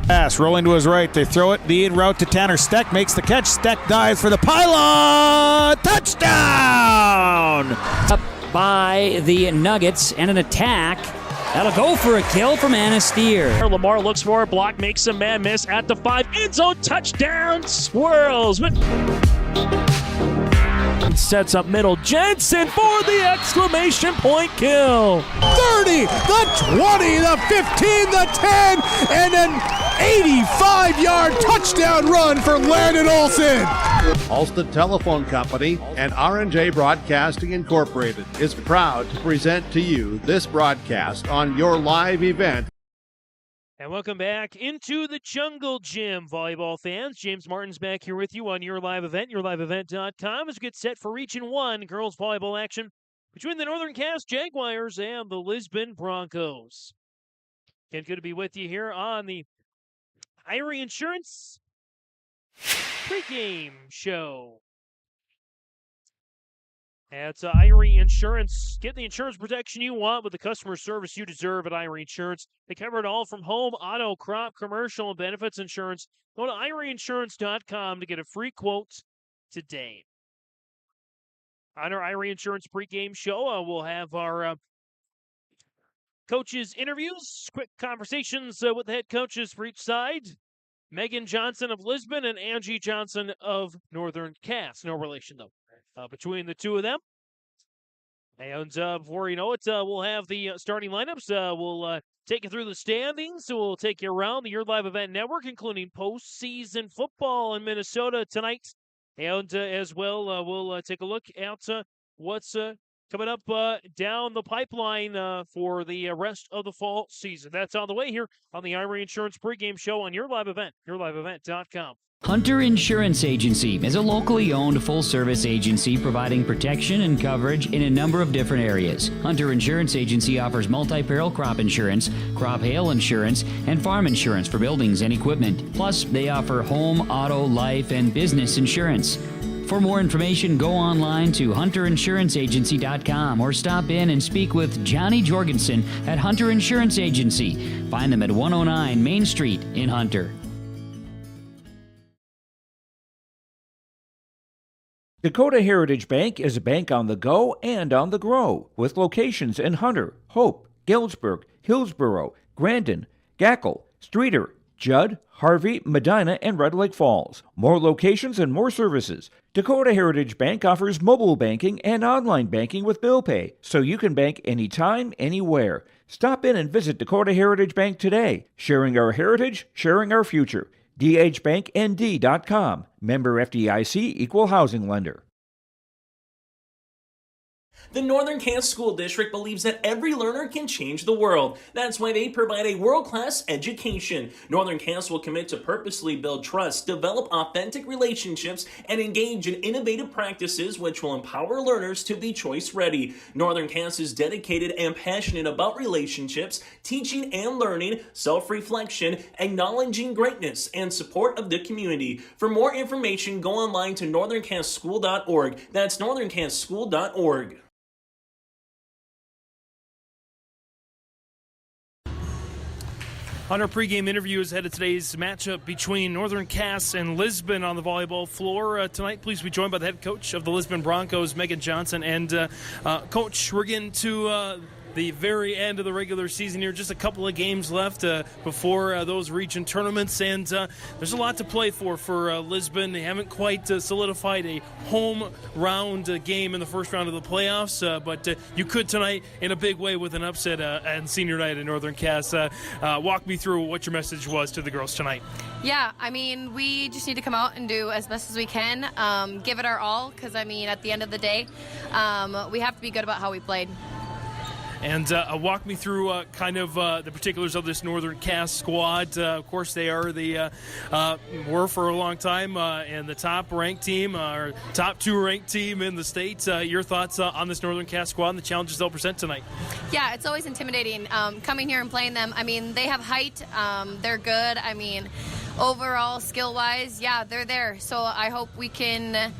Pass rolling to his right. They throw it. The in route to Tanner Steck. Makes the catch. Steck dives for the pylon. Touchdown! Up by the Nuggets and an attack. That'll go for a kill from Anasteer. Lamar looks for a block, makes a man miss at the 5. End zone touchdown. Swirls. Sets up middle. Jensen for the exclamation point kill. 30, the 20, the 15, the 10, and an 85-yard touchdown run for Landon Olsen. Ulster Telephone Company and R&J Broadcasting Incorporated is proud to present to you this broadcast on your live event. And welcome back into the Jungle Gym, volleyball fans. James Martin's back here with you on Your Live Event, yourliveevent.com, as we get set for Region 1 girls volleyball action between the Northern Cass Jaguars and the Lisbon Broncos. Again, good to be with you here on the Irie Insurance Pregame Show. It's Irie Insurance. Get the insurance protection you want with the customer service you deserve at Irie Insurance. They cover it all from home, auto, crop, commercial, and benefits insurance. Go to IrieInsurance.com to get a free quote today. On our Irie Insurance pregame show, we'll have our coaches' interviews, quick conversations with the head coaches for each side. Megan Johnson of Lisbon and Angie Johnson of Northern Cass. No relation, though, between the two of them. And before you know it, we'll have the starting lineups. We'll take you through the standings. So we'll take you around the Your Live Event Network, including postseason football in Minnesota tonight. And as well, we'll take a look at what's coming up down the pipeline for the rest of the fall season. That's on the way here on the Irie Insurance pregame show on Your Live Event, yourliveevent.com. Hunter Insurance Agency is a locally owned full-service agency providing protection and coverage in a number of different areas. Hunter Insurance Agency offers multi-peril crop insurance, crop hail insurance, and farm insurance for buildings and equipment. Plus, they offer home, auto, life, and business insurance. For more information, go online to hunterinsuranceagency.com or stop in and speak with Johnny Jorgensen at Hunter Insurance Agency. Find them at 109 Main Street in Hunter. Dakota Heritage Bank is a bank on the go and on the grow, with locations in Hunter, Hope, Galesburg, Hillsborough, Grandin, Gackle, Streeter, Judd, Harvey, Medina, and Red Lake Falls. More locations and more services. Dakota Heritage Bank offers mobile banking and online banking with bill pay, so you can bank anytime, anywhere. Stop in and visit Dakota Heritage Bank today. Sharing our heritage, sharing our future. dhbanknd.com. Member FDIC, Equal Housing Lender. The Northern Cass School District believes that every learner can change the world. That's why they provide a world-class education. Northern Cass will commit to purposely build trust, develop authentic relationships, and engage in innovative practices which will empower learners to be choice-ready. Northern Cass is dedicated and passionate about relationships, teaching and learning, self-reflection, acknowledging greatness, and support of the community. For more information, go online to northerncasschool.org. That's northerncasschool.org. On our pregame interview is ahead of today's matchup between Northern Cass and Lisbon on the volleyball floor. Tonight, please be joined by the head coach of the Lisbon Broncos, Megan Johnson. And, Coach, we're getting to the very end of the regular season here. Just a couple of games left before those region tournaments. And there's a lot to play for Lisbon. They haven't quite solidified a home round game in the first round of the playoffs. But you could tonight in a big way with an upset and senior night at Northern Cass. Walk me through what your message was to the girls tonight. Yeah, I mean, we just need to come out and do as best as we can, give it our all, because, I mean, at the end of the day, we have to be good about how we played. And walk me through kind of the particulars of this Northern Cass squad. Of course, they are were for a long time and the top-ranked team, or top 2-ranked team in the state. Your thoughts on this Northern Cass squad and the challenges they'll present tonight? Yeah, it's always intimidating coming here and playing them. I mean, they have height. They're good. I mean, overall, skill-wise, yeah, they're there. So I hope we can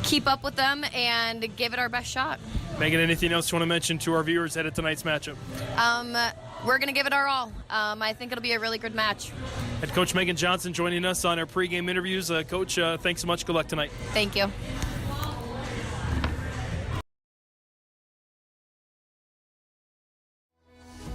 keep up with them and give it our best shot. Megan, anything else you want to mention to our viewers ahead of tonight's matchup? we're going to give it our all. I think it'll be a really good match. Head coach Megan Johnson joining us on our pregame interviews. Coach, thanks so much. Good luck tonight. Thank you.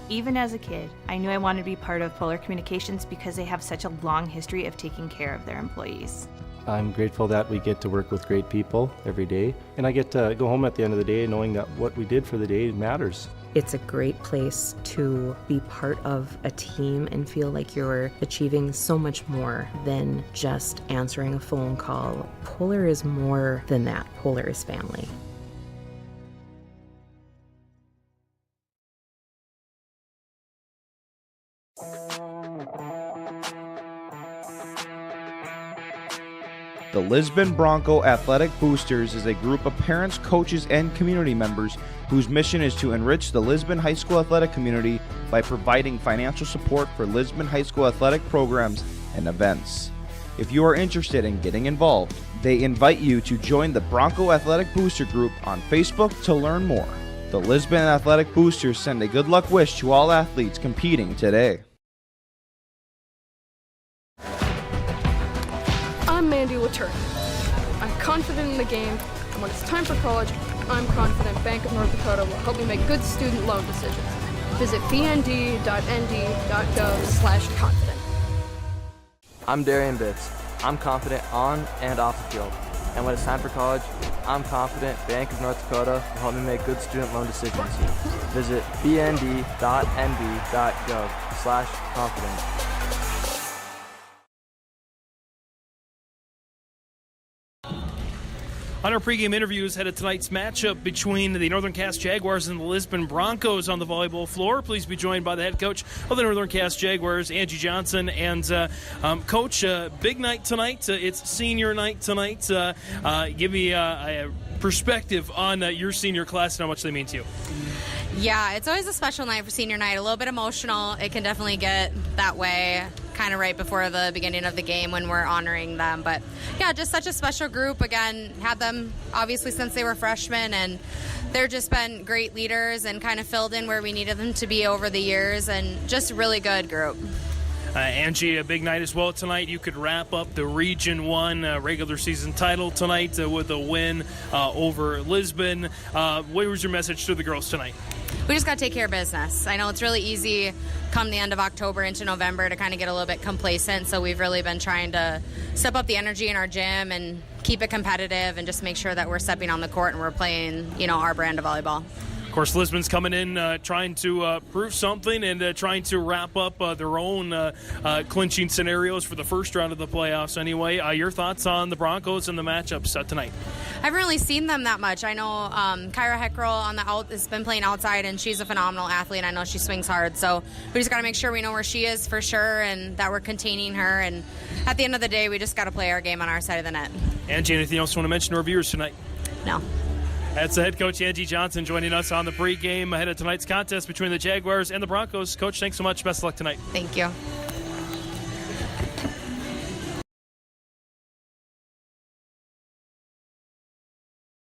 Even as a kid, I knew I wanted to be part of Polar Communications because they have such a long history of taking care of their employees. I'm grateful that we get to work with great people every day, and I get to go home at the end of the day knowing that what we did for the day matters. It's a great place to be part of a team and feel like you're achieving so much more than just answering a phone call. Polar is more than that. Polar is family. The Lisbon Bronco Athletic Boosters is a group of parents, coaches, and community members whose mission is to enrich the Lisbon High School athletic community by providing financial support for Lisbon High School athletic programs and events. If you are interested in getting involved, they invite you to join the Bronco Athletic Booster Group on Facebook to learn more. The Lisbon Athletic Boosters send a good luck wish to all athletes competing today. I'm Mandy Latour. I'm confident in the game, and when it's time for college, I'm confident Bank of North Dakota will help me make good student loan decisions. Visit bnd.nd.gov/confident. I'm Darian Bitts. I'm confident on and off the field. And when it's time for college, I'm confident Bank of North Dakota will help me make good student loan decisions. Visit bnd.nd.gov/confident. On our pregame interviews, headed tonight's matchup between the Northern Cass Jaguars and the Lisbon Broncos on the volleyball floor. Please be joined by the head coach of the Northern Cass Jaguars, Angie Johnson. And Coach, big night tonight. It's senior night tonight. Give me a perspective on your senior class and how much they mean to you. Yeah, it's always a special night for senior night. A little bit emotional. It can definitely get that way kind of right before the beginning of the game when we're honoring them. But yeah, just such a special group. Again, had them obviously since they were freshmen, and they're just been great leaders and kind of filled in where we needed them to be over the years, and just a really good group. Angie, a big night as well tonight. You could wrap up the Region 1 regular season title tonight with a win over Lisbon. What was your message to the girls tonight? We just got to take care of business. I know it's really easy come the end of October into November to kind of get a little bit complacent, so we've really been trying to step up the energy in our gym and keep it competitive and just make sure that we're stepping on the court and we're playing, our brand of volleyball. Of course, Lisbon's coming in trying to prove something and trying to wrap up their own clinching scenarios for the first round of the playoffs anyway. Your thoughts on the Broncos and the matchups tonight? I haven't really seen them that much. I know Kyra Heckrell has been playing outside, and she's a phenomenal athlete. I know she swings hard, so we just got to make sure we know where she is for sure and that we're containing her. And at the end of the day, we just got to play our game on our side of the net. Angie, anything else you want to mention to our viewers tonight? No. That's the head coach, Angie Johnson, joining us on the pregame ahead of tonight's contest between the Jaguars and the Broncos. Coach, thanks so much. Best of luck tonight. Thank you.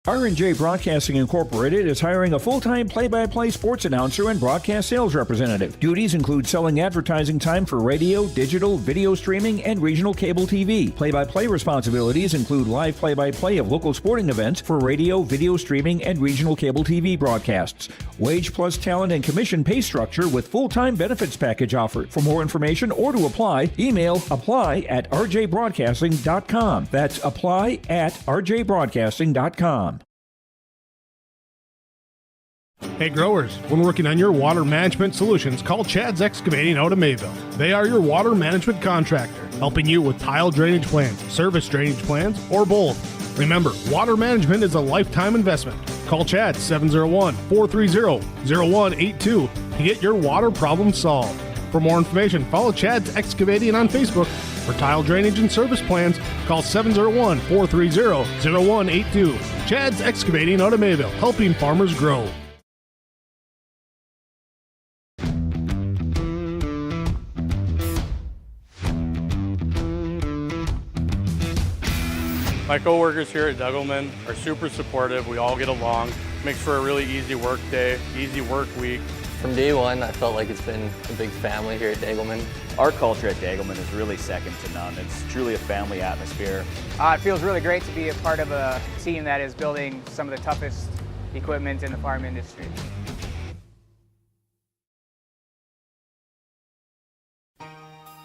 R&J Broadcasting Incorporated is hiring a full-time play-by-play sports announcer and broadcast sales representative. Duties include selling advertising time for radio, digital, video streaming, and regional cable TV. Play-by-play responsibilities include live play-by-play of local sporting events for radio, video streaming, and regional cable TV broadcasts. Wage plus talent and commission pay structure with full-time benefits package offered. For more information or to apply, email apply@rjbroadcasting.com. That's apply@rjbroadcasting.com. Hey growers, when working on your water management solutions, call Chad's Excavating out of Mayville. They are your water management contractor, helping you with tile drainage plans, service drainage plans, or both. Remember, water management is a lifetime investment. Call Chad 701-430-0182 to get your water problem solved. For more information, follow Chad's Excavating on Facebook. For tile drainage and service plans, call 701-430-0182. Chad's Excavating out of Mayville, helping farmers grow. My coworkers here at Duggleman are super supportive. We all get along. Makes for a really easy work day, easy work week. From day one, I felt like it's been a big family here at Dagelman. Our culture at Dagelman is really second to none. It's truly a family atmosphere. It feels really great to be a part of a team that is building some of the toughest equipment in the farm industry.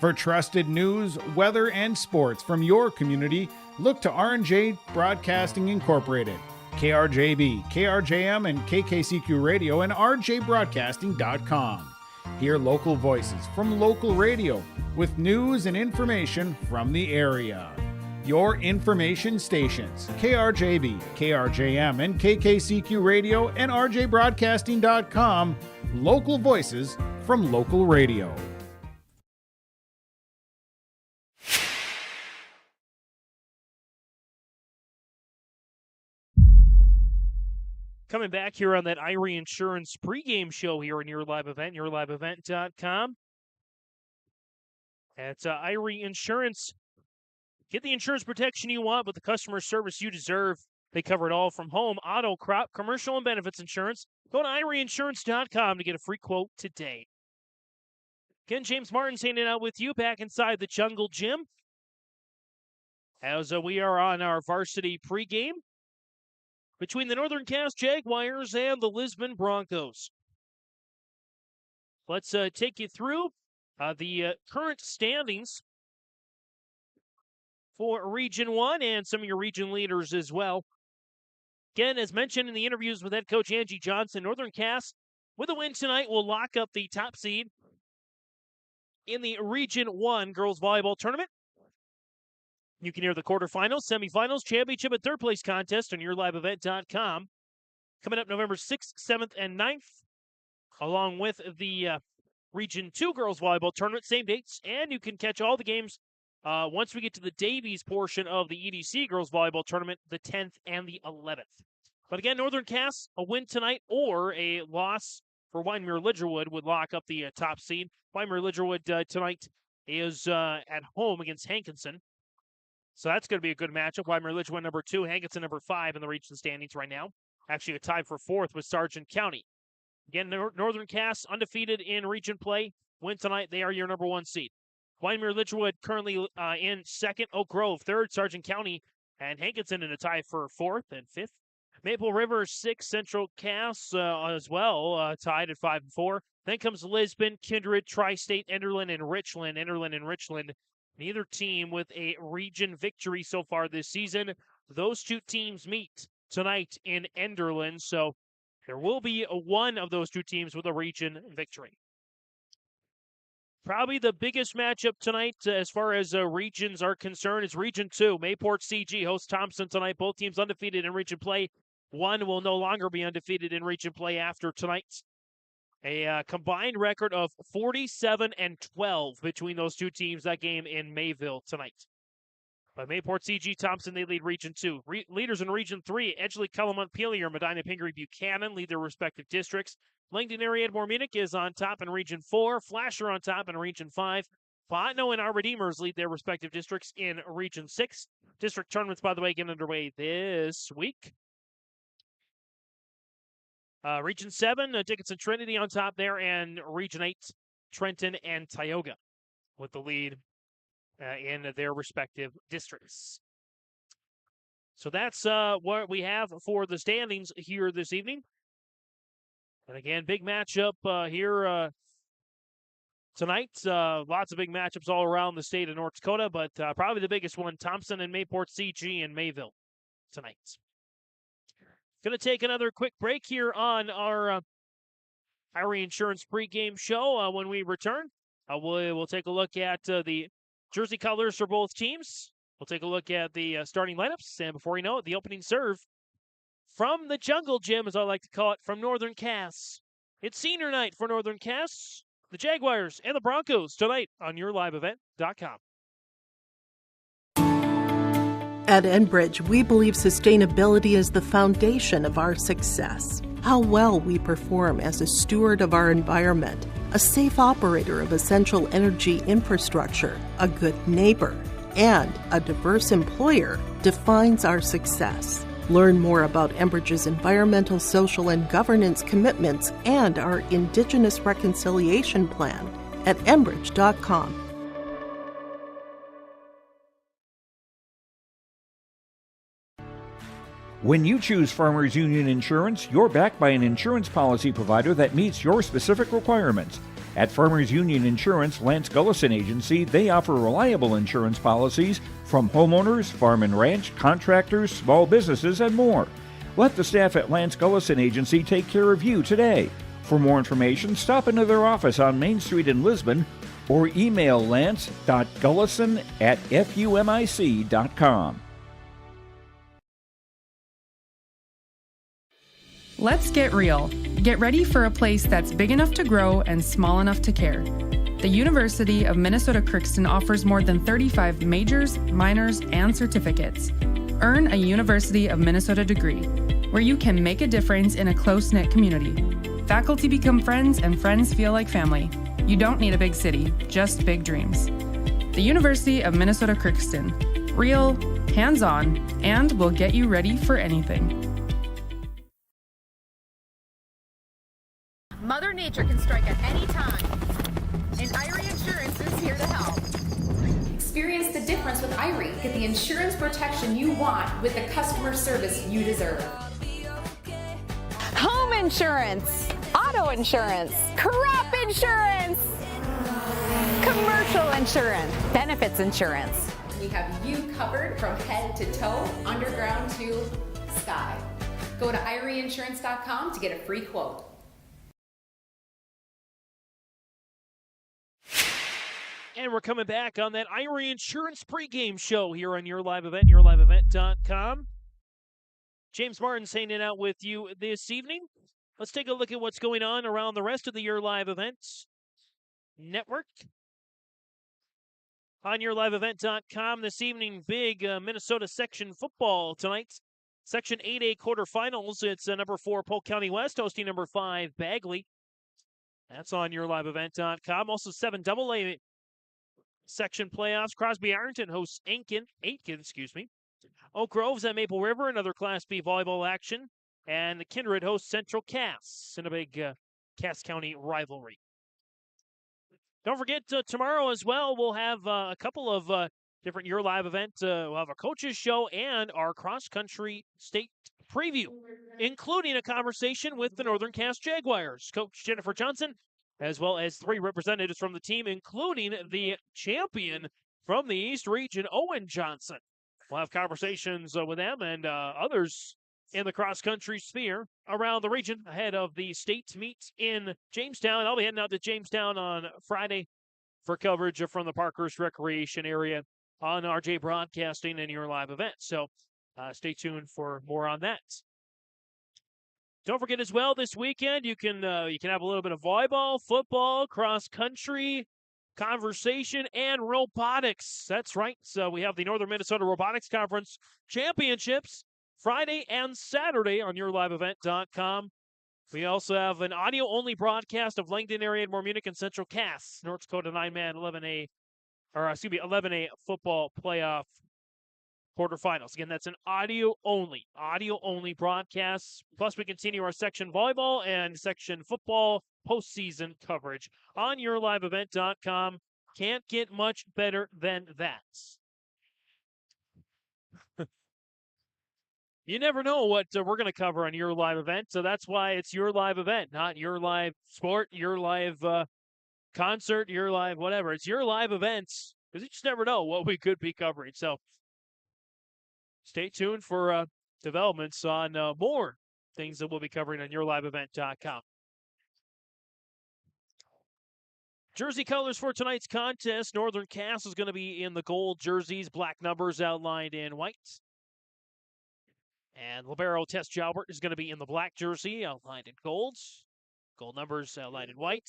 For trusted news, weather, and sports from your community, look to R&J Broadcasting Incorporated. KRJB, KRJM, and KKCQ Radio and rjbroadcasting.com. Hear local voices from local radio with news and information from the area. Your information stations, KRJB, KRJM, and KKCQ Radio and rjbroadcasting.com. Local voices from local radio. Coming back here on that Irie Insurance pregame show here in Your Live Event, yourliveevent.com. At Irie Insurance, get the insurance protection you want with the customer service you deserve. They cover it all from home, auto, crop, commercial, and benefits insurance. Go to IrieInsurance.com to get a free quote today. Again, James Martin's hanging out with you back inside the Jungle Gym as we are on our varsity pregame between the Northern Cass Jaguars and the Lisbon Broncos. Let's take you through the current standings for Region 1 and some of your region leaders as well. Again, as mentioned in the interviews with head coach Angie Johnson, Northern Cass, with a win tonight, will lock up the top seed in the Region 1 girls volleyball tournament. You can hear the quarterfinals, semifinals, championship, and third place contest on yourliveevent.com. Coming up November 6th, 7th, and 9th, along with the Region 2 girls volleyball tournament, same dates. And you can catch all the games once we get to the Davies portion of the EDC girls volleyball tournament, the 10th and the 11th. But again, Northern Cass, a win tonight or a loss for Wyndmere Lidgerwood would lock up the top seed. Wyndmere Lidgerwood tonight is at home against Hankinson. So that's going to be a good matchup. Wyndmere Lidgerwood number 2, Hankinson number 5 in the region standings right now. Actually a tie for 4th with Sargent County. Again, Northern Cass undefeated in region play. Win tonight, they are your number 1 seed. Wyndmere Lidgerwood currently in 2nd, Oak Grove 3rd, Sargent County, and Hankinson in a tie for 4th and 5th. Maple River 6th, Central Cass as well, tied at 5 and 4. Then comes Lisbon, Kindred, Tri-State, Enderlin, and Richland. Enderlin and Richland, neither team with a region victory so far this season. Those two teams meet tonight in Enderlin, so there will be one of those two teams with a region victory. Probably the biggest matchup tonight as far as regions are concerned is Region 2. Mayport CG hosts Thompson tonight. Both teams undefeated in region play. One will no longer be undefeated in region play after tonight. A combined record of 47-12 between those two teams. That game in Mayville tonight. By Mayport CG Thompson, they lead Region 2. Leaders in Region 3, Edgeley, Calumet, Pelier, Medina, Pingree, Buchanan lead their respective districts. Langdon area Edmore Munich is on top in Region 4. Flasher on top in Region 5. Botno and our Redeemers lead their respective districts in Region 6. District tournaments, by the way, get underway this week. Region 7, Dickinson Trinity on top there, and Region 8, Trenton and Tioga with the lead in their respective districts. So that's what we have for the standings here this evening. And again, big matchup here tonight. Lots of big matchups all around the state of North Dakota, but probably the biggest one, Thompson and Mayport CG in Mayville tonight. Going to take another quick break here on our Irie Insurance pregame show. When we return, we'll take a look at the jersey colors for both teams. We'll take a look at the starting lineups, and before you know it, the opening serve from the Jungle Gym, as I like to call it, from Northern Cass. It's senior night for Northern Cass, the Jaguars, and the Broncos tonight on yourliveevent.com. At Enbridge, we believe sustainability is the foundation of our success. How well we perform as a steward of our environment, a safe operator of essential energy infrastructure, a good neighbor, and a diverse employer defines our success. Learn more about Enbridge's environmental, social, and governance commitments and our Indigenous Reconciliation Plan at enbridge.com. When you choose Farmers Union Insurance, you're backed by an insurance policy provider that meets your specific requirements. At Farmers Union Insurance, Lance Gullison Agency, they offer reliable insurance policies from homeowners, farm and ranch, contractors, small businesses, and more. Let the staff at Lance Gullison Agency take care of you today. For more information, stop into their office on Main Street in Lisbon or email lance.gullison@fumic.com. Let's get real. Get ready for a place that's big enough to grow and small enough to care. The University of Minnesota Crookston offers more than 35 majors, minors, and certificates. Earn a University of Minnesota degree, where you can make a difference in a close-knit community. Faculty become friends and friends feel like family. You don't need a big city, just big dreams. The University of Minnesota Crookston. Real, hands-on, and will get you ready for anything. Mother Nature can strike at any time, and Irie Insurance is here to help. Experience the difference with Irie. Get the insurance protection you want with the customer service you deserve. Home insurance, auto insurance, crop insurance, commercial insurance, benefits insurance. We have you covered from head to toe, underground to sky. Go to IrieInsurance.com to get a free quote. And we're coming back on that Irie Insurance pregame show here on Your Live Event, yourliveevent.com. James Martin's hanging out with you this evening. Let's take a look at what's going on around the rest of the Your Live Events network. On yourliveevent.com this evening, big Minnesota section football tonight. Section 8A quarterfinals. It's number 4 Polk County West hosting number 5 Bagley. That's on yourliveevent.com. Also 7AA section playoffs. Crosby Ironton hosts Aitkin. Oak Grove's at Maple River, another Class B volleyball action. And Kindred hosts Central Cass in a big Cass County rivalry. Don't forget, tomorrow as well, we'll have a couple of different Your Live events. We'll have a coaches show and our cross-country state preview, including a conversation with the Northern Cass Jaguars. Coach Jennifer Johnson, as well as 3 representatives from the team, including the champion from the East Region, Owen Johnson. We'll have conversations with them and others in the cross-country sphere around the region ahead of the state meet in Jamestown. I'll be heading out to Jamestown on Friday for coverage from the Parkhurst Recreation area on RJ Broadcasting and Your Live Event. So stay tuned for more on that. Don't forget as well, this weekend you can have a little bit of volleyball, football, cross-country, conversation, and robotics. That's right. So we have the Northern Minnesota Robotics Conference Championships Friday and Saturday on yourliveevent.com. We also have an audio-only broadcast of Langdon area, Moore Munich, and Central Cass, North Dakota 9-man 11A football playoff quarterfinals. Again, that's an audio-only broadcast. Plus, we continue our section volleyball and section football postseason coverage on yourliveevent.com. Can't get much better than that. You never know what we're going to cover on Your Live Event, so that's why it's Your Live Event, not Your Live Sport, Your Live Concert, Your Live whatever. It's Your Live Events, because you just never know what we could be covering. So stay tuned for developments on more things that we'll be covering on yourliveevent.com. Jersey colors for tonight's contest. Northern Cass is going to be in the gold jerseys, black numbers outlined in white. And Libero Tess Jalbert is going to be in the black jersey, outlined in gold. Gold numbers outlined in white.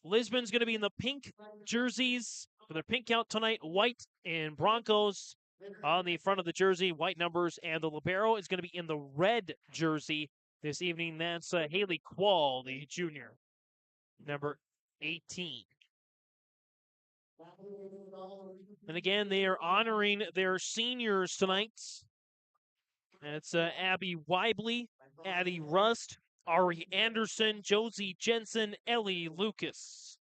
Lisbon's going to be in the pink jerseys for their pink out tonight. White and Broncos on the front of the jersey, white numbers. And the Libero is going to be in the red jersey this evening. That's Haley Quall, the junior, number 18. And again, they are honoring their seniors tonight. It's Abby Weibley, Addie Rust, Ari Anderson, Josie Jensen, Ellie Lucas.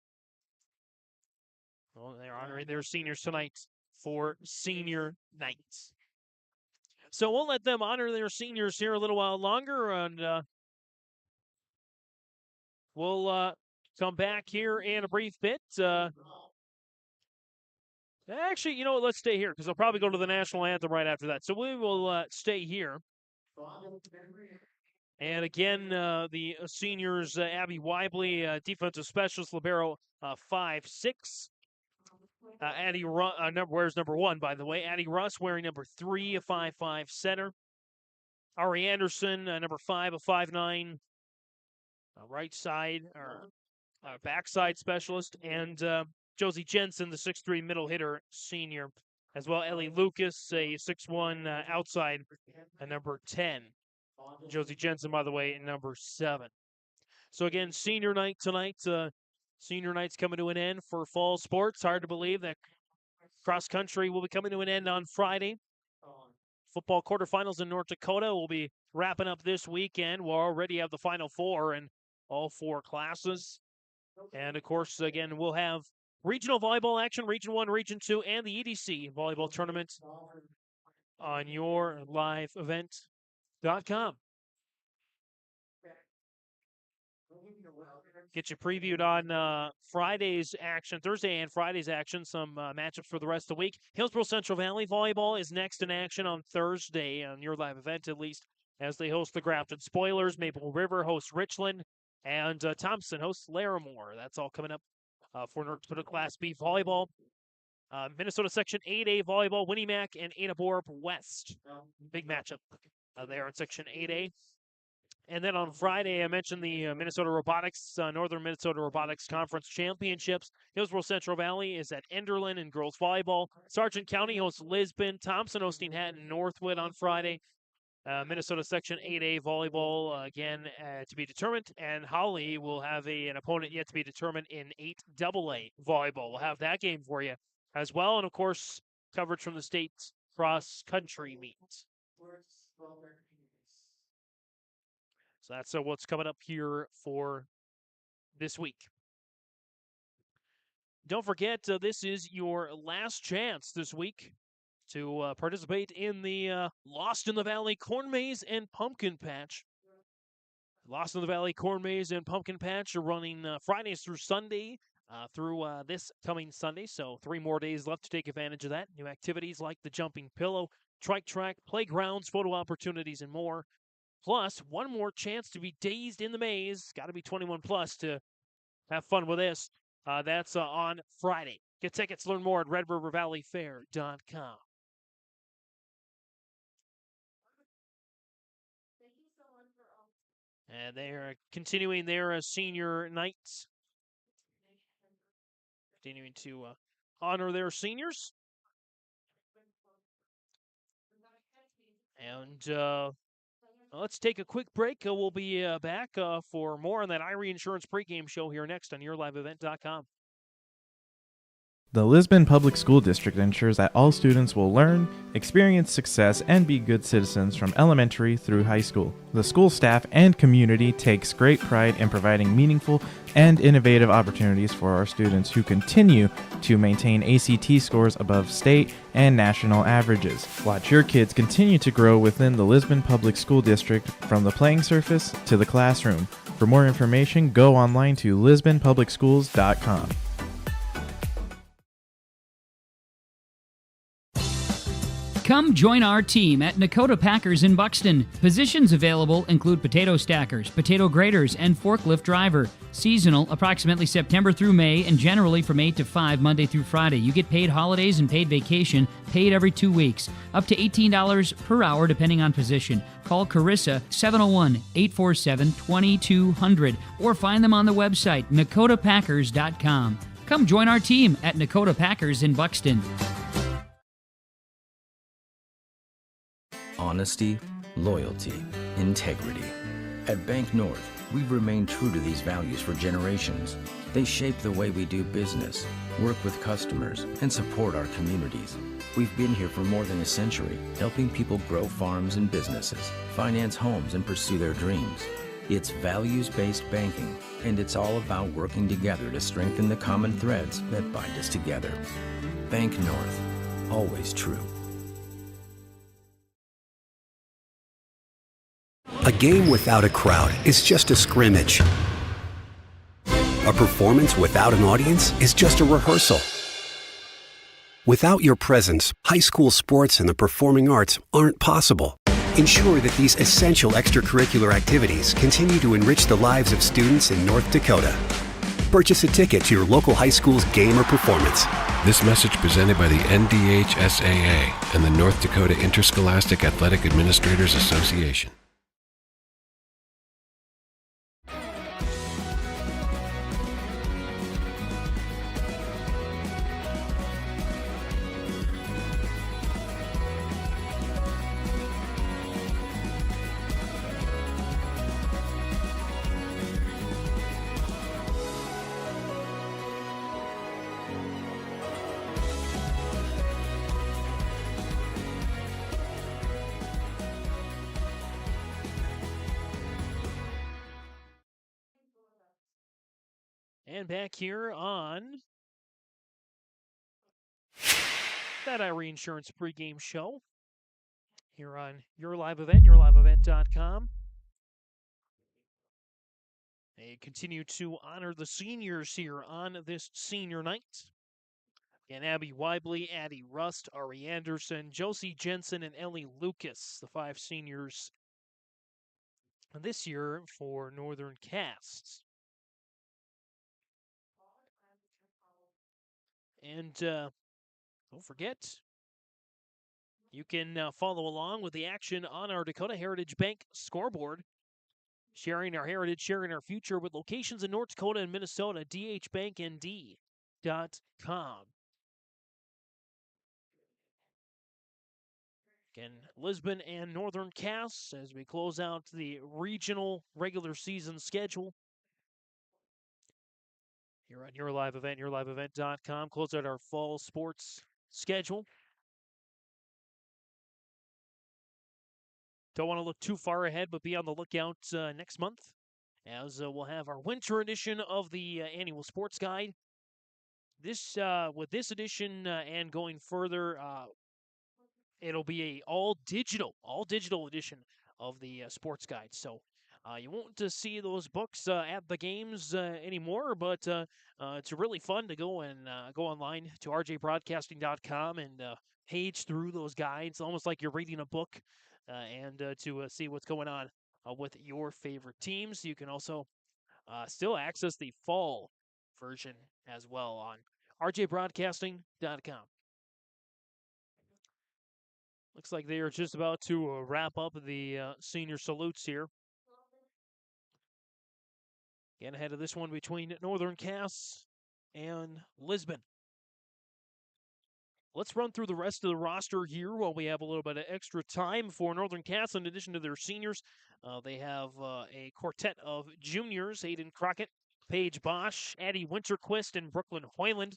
Well, they're honoring their seniors tonight for senior night. So we'll let them honor their seniors here a little while longer, and we'll come back here in a brief bit. Actually, you know what? Let's stay here because I'll probably go to the national anthem right after that. So we will stay here. And again, the seniors, Abby Weibley, defensive specialist, libero 5'6". Addie wears number 1, by the way. Addie Russ wearing number 3, a 5'5" center. Ari Anderson, number 5, a 5'9", right side or backside specialist, and Josie Jensen, the 6'3" middle hitter senior, as well. Ellie Lucas, a 6'1" outside, number 10. Josie Jensen, by the way, number 7. So again, senior night tonight. Senior night's coming to an end for fall sports. Hard to believe that cross country will be coming to an end on Friday. Football quarterfinals in North Dakota will be wrapping up this weekend. We'll already have the Final Four in all 4 classes. And of course, again, we'll have regional volleyball action, Region 1, Region 2, and the EDC volleyball tournament on yourliveevent.com. Get you previewed on Friday's action, Thursday and Friday's action, some matchups for the rest of the week. Hillsborough Central Valley Volleyball is next in action on Thursday on your live event, at least, as they host the Grafton Spoilers. Maple River hosts Richland, and Thompson hosts Larimore. That's all coming up for North Dakota Class B Volleyball. Minnesota Section 8A Volleyball, Winnie Mac and Ada Borup West. Big matchup there in Section 8A. And then on Friday, I mentioned the Minnesota Robotics, Northern Minnesota Robotics Conference Championships. Hillsborough Central Valley is at Enderlin in girls volleyball. Sargent County hosts Lisbon. Thompson hosting Hatton Northwood on Friday. Minnesota Section 8A volleyball, again, to be determined. And Holly will have an opponent yet to be determined in 8AA volleyball. We'll have that game for you as well. And, of course, coverage from the state cross-country meet. So that's what's coming up here for this week. Don't forget, this is your last chance this week to participate in the Lost in the Valley Corn Maze and Pumpkin Patch. Lost in the Valley Corn Maze and Pumpkin Patch are running Fridays through Sunday through this coming Sunday. So 3 more days left to take advantage of that. New activities like the jumping pillow, trike track, playgrounds, photo opportunities, and more. Plus, 1 more chance to be dazed in the maze. Got to be 21 plus to have fun with this. That's on Friday. Get tickets, learn more at redrivervalleyfair.com. And they are continuing their senior nights. Continuing to honor their seniors. And let's take a quick break. We'll be back for more on that Irie Insurance pregame show here next on yourliveevent.com. The Lisbon Public School District ensures that all students will learn, experience success, and be good citizens from elementary through high school. The school staff and community takes great pride in providing meaningful and innovative opportunities for our students who continue to maintain ACT scores above state and national averages. Watch your kids continue to grow within the Lisbon Public School District from the playing surface to the classroom. For more information, go online to lisbonpublicschools.com. Come join our team at Dakota Packers in Buxton. Positions available include potato stackers, potato graders, and forklift driver. Seasonal, approximately September through May, and generally from 8 to 5, Monday through Friday. You get paid holidays and paid vacation, paid every 2 weeks. Up to $18 per hour depending on position. Call Carissa 701-847-2200 or find them on the website, dakotapackers.com. Come join our team at Dakota Packers in Buxton. Honesty, loyalty, integrity. At Bank North, we've remained true to these values for generations. They shape the way we do business, work with customers, and support our communities. We've been here for more than a century, helping people grow farms and businesses, finance homes, and pursue their dreams. It's values-based banking, and it's all about working together to strengthen the common threads that bind us together. Bank North, always true. A game without a crowd is just a scrimmage. A performance without an audience is just a rehearsal. Without your presence, high school sports and the performing arts aren't possible. Ensure that these essential extracurricular activities continue to enrich the lives of students in North Dakota. Purchase a ticket to your local high school's game or performance. This message presented by the NDHSAA and the North Dakota Interscholastic Athletic Administrators Association. And back here on that Irie Insurance pregame show here on Your Live Event, yourliveevent.com. They continue to honor the seniors here on this senior night. And Abby Weibly, Addie Rust, Ari Anderson, Josie Jensen, and Ellie Lucas, the 5 seniors this year for Northern Casts. And don't forget, you can follow along with the action on our Dakota Heritage Bank scoreboard. Sharing our heritage, sharing our future with locations in North Dakota and Minnesota, dhbanknd.com. Again, Lisbon and Northern Cass as we close out the regional regular season schedule. Here on Your Live Event, yourliveevent.com. Close out our fall sports schedule. Don't want to look too far ahead, but be on the lookout next month as we'll have our winter edition of the annual sports guide. With this edition and going further, it'll be a all digital edition of the sports guide. So you won't see those books at the games anymore, but it's really fun to go online to rjbroadcasting.com and page through those guides, almost like you're reading a book, and to see what's going on with your favorite teams. You can also still access the fall version as well on rjbroadcasting.com. Looks like they are just about to wrap up the senior salutes here. Again, ahead of this one between Northern Cass and Lisbon. Let's run through the rest of the roster here while we have a little bit of extra time for Northern Cass. In addition to their seniors, they have a quartet of juniors: Aiden Crockett, Paige Bosch, Addie Winterquist, and Brooklyn Hoyland.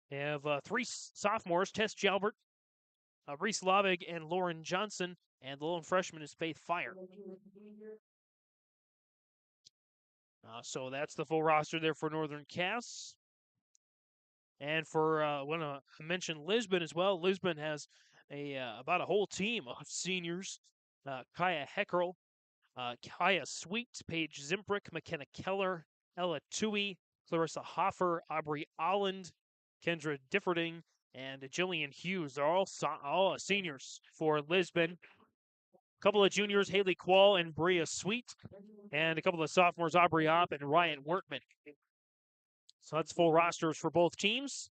They have 3 sophomores: Tess Jalbert, Reese Lavig, and Lauren Johnson, and the lone freshman is Faith Fire. So that's the full roster there for Northern Cass. And for I want to mention Lisbon as well. Lisbon has about a whole team of seniors: Kaya Heckerl, Kaya Sweet, Paige Zimbrick, McKenna Keller, Ella Tui, Clarissa Hoffer, Aubrey Olland, Kendra Differding, and Jillian Hughes. They're all seniors for Lisbon. A couple of juniors, Haley Quall and Bria Sweet, and a couple of sophomores, Aubrey Opp and Ryan Workman. So that's full rosters for both teams.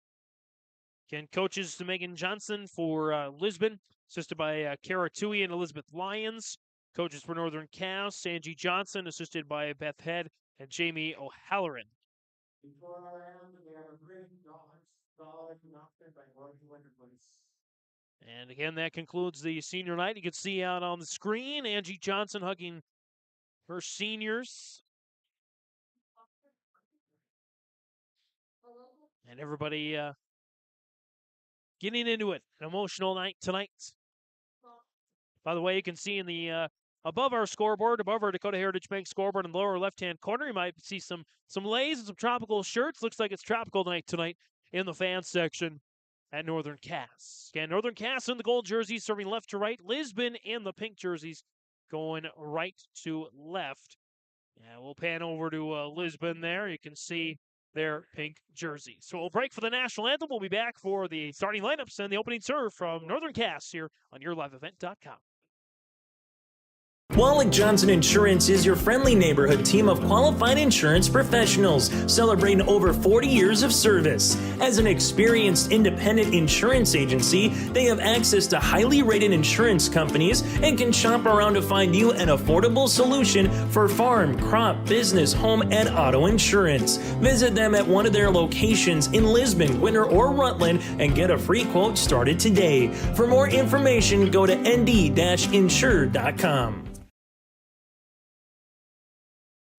Again, coaches Megan Johnson for Lisbon, assisted by Kara Tui and Elizabeth Lyons. Coaches for Northern Cass, Angie Johnson, assisted by Beth Head and Jamie O'Halloran. And again, that concludes the senior night. You can see out on the screen Angie Johnson hugging for seniors. And everybody getting into it. An emotional night tonight. By the way, you can see in the above our scoreboard, above our Dakota Heritage Bank scoreboard in the lower left-hand corner, you might see some lays and some tropical shirts. Looks like it's tropical night tonight in the fan section at Northern Cass. Again, Northern Cass in the gold jerseys serving left to right. Lisbon in the pink jerseys going right to left. Yeah, we'll pan over to Lisbon there. You can see their pink jerseys. So we'll break for the national anthem. We'll be back for the starting lineups and the opening serve from Northern Cass here on YourLiveEvent.com. Wallach Johnson Insurance is your friendly neighborhood team of qualified insurance professionals celebrating over 40 years of service. As an experienced independent insurance agency, they have access to highly rated insurance companies and can shop around to find you an affordable solution for farm, crop, business, home, and auto insurance. Visit them at one of their locations in Lisbon, Winter, or Rutland and get a free quote started today. For more information, go to nd-insure.com.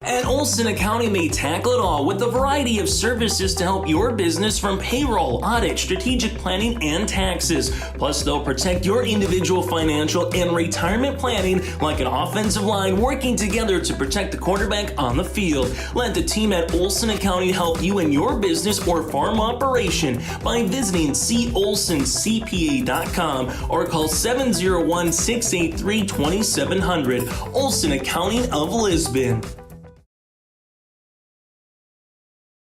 At Olson Accounting, they tackle it all with a variety of services to help your business, from payroll, audit, strategic planning, and taxes. Plus, they'll protect your individual financial and retirement planning like an offensive line working together to protect the quarterback on the field. Let the team at Olson Accounting help you in your business or farm operation by visiting colsoncpa.com or call 701-683-2700. Olson Accounting of Lisbon.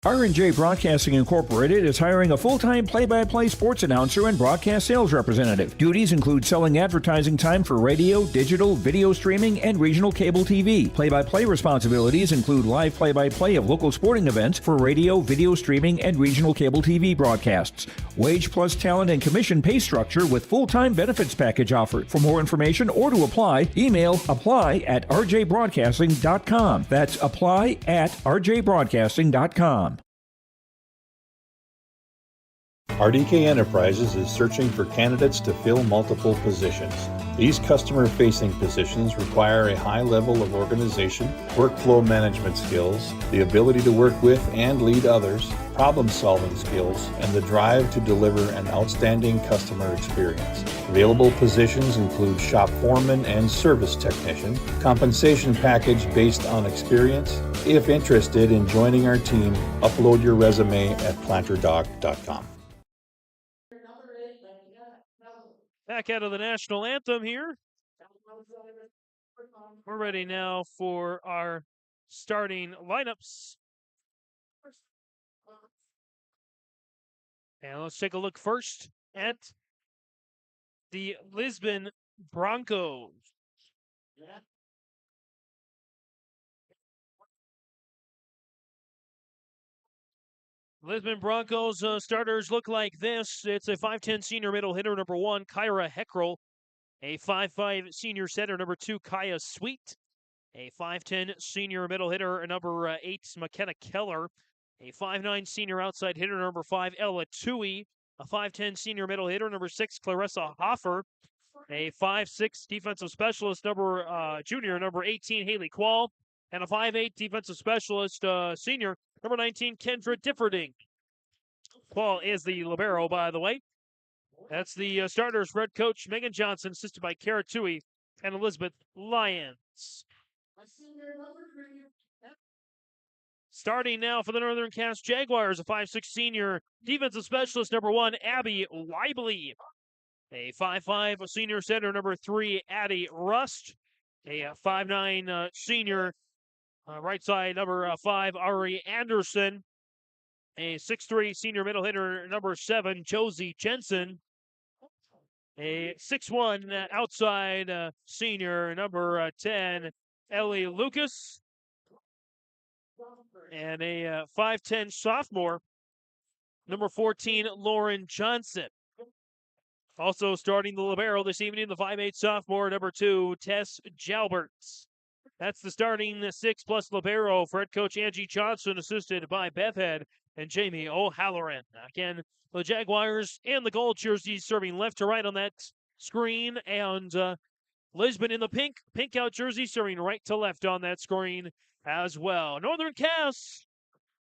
R&J Broadcasting Incorporated is hiring a full-time play-by-play sports announcer and broadcast sales representative. Duties include selling advertising time for radio, digital, video streaming, and regional cable TV. Play-by-play responsibilities include live play-by-play of local sporting events for radio, video streaming, and regional cable TV broadcasts. Wage plus talent and commission pay structure with full-time benefits package offered. For more information or to apply, email apply@rjbroadcasting.com. That's apply@rjbroadcasting.com. RDK Enterprises is searching for candidates to fill multiple positions. These customer-facing positions require a high level of organization, workflow management skills, the ability to work with and lead others, problem-solving skills, and the drive to deliver an outstanding customer experience. Available positions include shop foreman and service technician. Compensation package based on experience. If interested in joining our team, upload your resume at planterdoc.com. Back out of the national anthem here. We're ready now for our starting lineups. And let's take a look first at the Lisbon Broncos. Lisbon Broncos starters look like this. It's a 5'10 senior middle hitter, number 1, Kyra Heckrell. A 5'5 senior center, number 2, Kaya Sweet. A 5'10 senior middle hitter, number 8, McKenna Keller. A 5'9 senior outside hitter, number 5, Ella Tui. A 5'10 senior middle hitter, number 6, Clarissa Hoffer. A 5'6 defensive specialist, junior, number 18, Haley Quall. And a 5'8 defensive specialist, senior, number 19, Kendra Differding. Quall is the libero, by the way. That's the starters. Red coach Megan Johnson, assisted by Kara Tui and Elizabeth Lyons. Starting now for the Northern Cass Jaguars, a 5'6 senior defensive specialist, number 1, Abby Weibly. A 5'5 senior center, number 3, Addie Rust. A 5'9 senior right side, number 5, Ari Anderson. A 6'3 senior middle hitter, number 7, Josie Jensen. A 6'1 outside senior, number 10, Ellie Lucas. And a 5'10 sophomore, number 14, Lauren Johnson. Also starting the libero this evening, the 5'8 sophomore, number 2, Tess Jalberts. That's the starting 6 plus libero for head coach Angie Johnson, assisted by Beth Head and Jamie O'Halloran. Again, the Jaguars in the gold jerseys serving left to right on that screen, and Lisbon in the pink out jersey, serving right to left on that screen as well. Northern Cass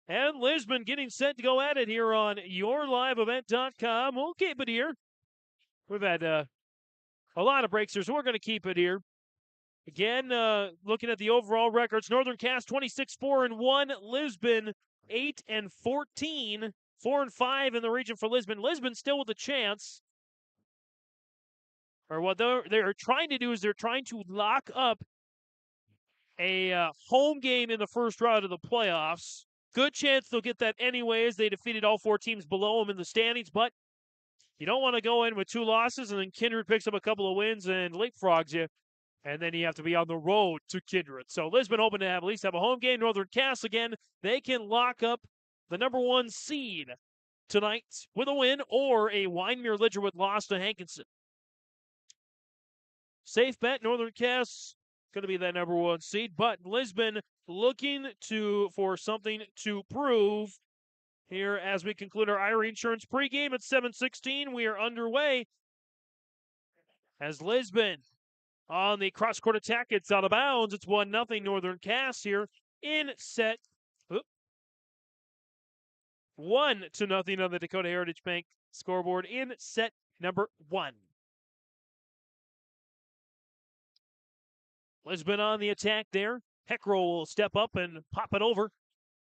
and Lisbon getting set to go at it here on yourliveevent.com. We'll keep it here. We've had a lot of breaks here, so we're going to keep it here. Again, looking at the overall records, Northern Cass 26-4-1, Lisbon 8-14, 4-5 in the region for Lisbon. Lisbon still with a chance. Or what they're trying to do is they're trying to lock up a home game in the first round of the playoffs. Good chance they'll get that anyways. They defeated all 4 teams below them in the standings, but you don't want to go in with 2 losses and then Kindred picks up a couple of wins and leapfrogs you. And then you have to be on the road to Kindred. So Lisbon hoping to at least have a home game. Northern Cass, again, they can lock up the number 1 seed tonight with a win or a Wyndmere-Lidgerwood loss to Hankinson. Safe bet, Northern Cass going to be that number 1 seed. But Lisbon looking for something to prove here as we conclude our Ira Insurance pregame at 7:16. We are underway as Lisbon on the cross-court attack. It's out of bounds. It's 1-0 Northern Cass here in set. 1-0 on the Dakota Heritage Bank scoreboard in set number 1. Lisbon on the attack there. Heckrell will step up and pop it over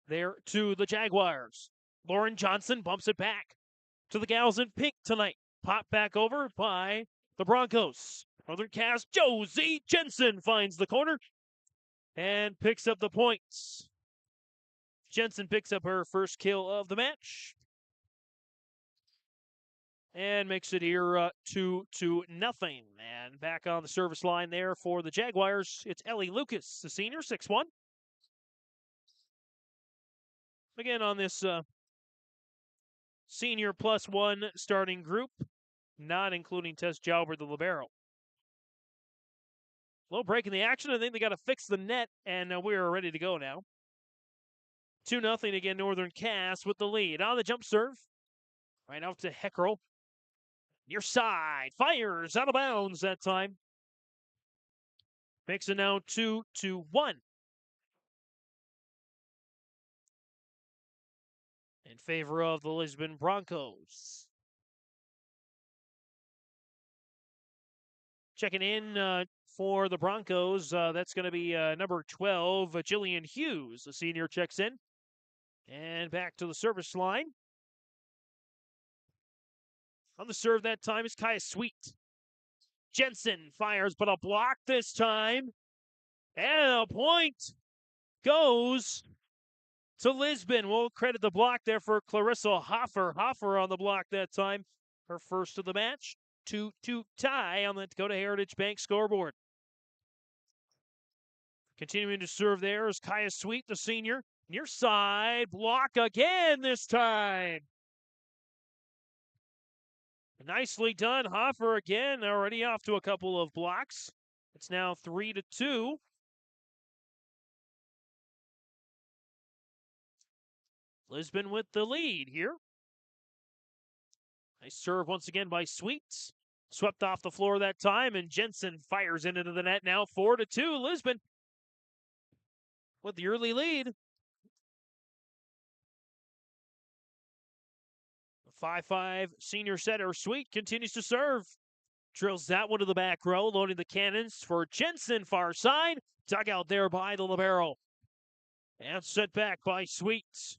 there to the Jaguars. Lauren Johnson bumps it back to the gals in pink tonight. Pop back over by the Broncos. Northern Cass, Josie Jensen finds the corner and picks up the points. Jensen picks up her first kill of the match and makes it here 2-0. And back on the service line there for the Jaguars, it's Ellie Lucas, the senior, 6'1". Again, on this senior +1 starting group, not including Tess Jalbert, the libero. Little break in the action. I think they got to fix the net, and we're ready to go now. 2-0 again, Northern Cass with the lead. On the jump serve, right out to Heckrell. Near side, fires out of bounds that time. Makes it now 2-1. In favor of the Lisbon Broncos. Checking in for the Broncos, that's going to be number 12, Jillian Hughes. The senior checks in. And back to the service line. On the serve that time is Kaya Sweet. Jensen fires, but a block this time. And a point goes to Lisbon. We'll credit the block there for Clarissa Hoffer. Hoffer on the block that time. Her first of the match. 2-2 tie on the Dakota Heritage Bank scoreboard. Continuing to serve there is Kaya Sweet, the senior. Near side, block again this time. Nicely done. Hoffer again, already off to a couple of blocks. It's now 3-2. Lisbon with the lead here. Nice serve once again by Sweets. Swept off the floor that time, and Jensen fires into the net now. 4-2. Lisbon with the early lead. The 5'5" senior setter Sweet continues to serve. Drills that one to the back row, loading the cannons for Jensen far side. Dug out there by the libero. And set back by Sweet.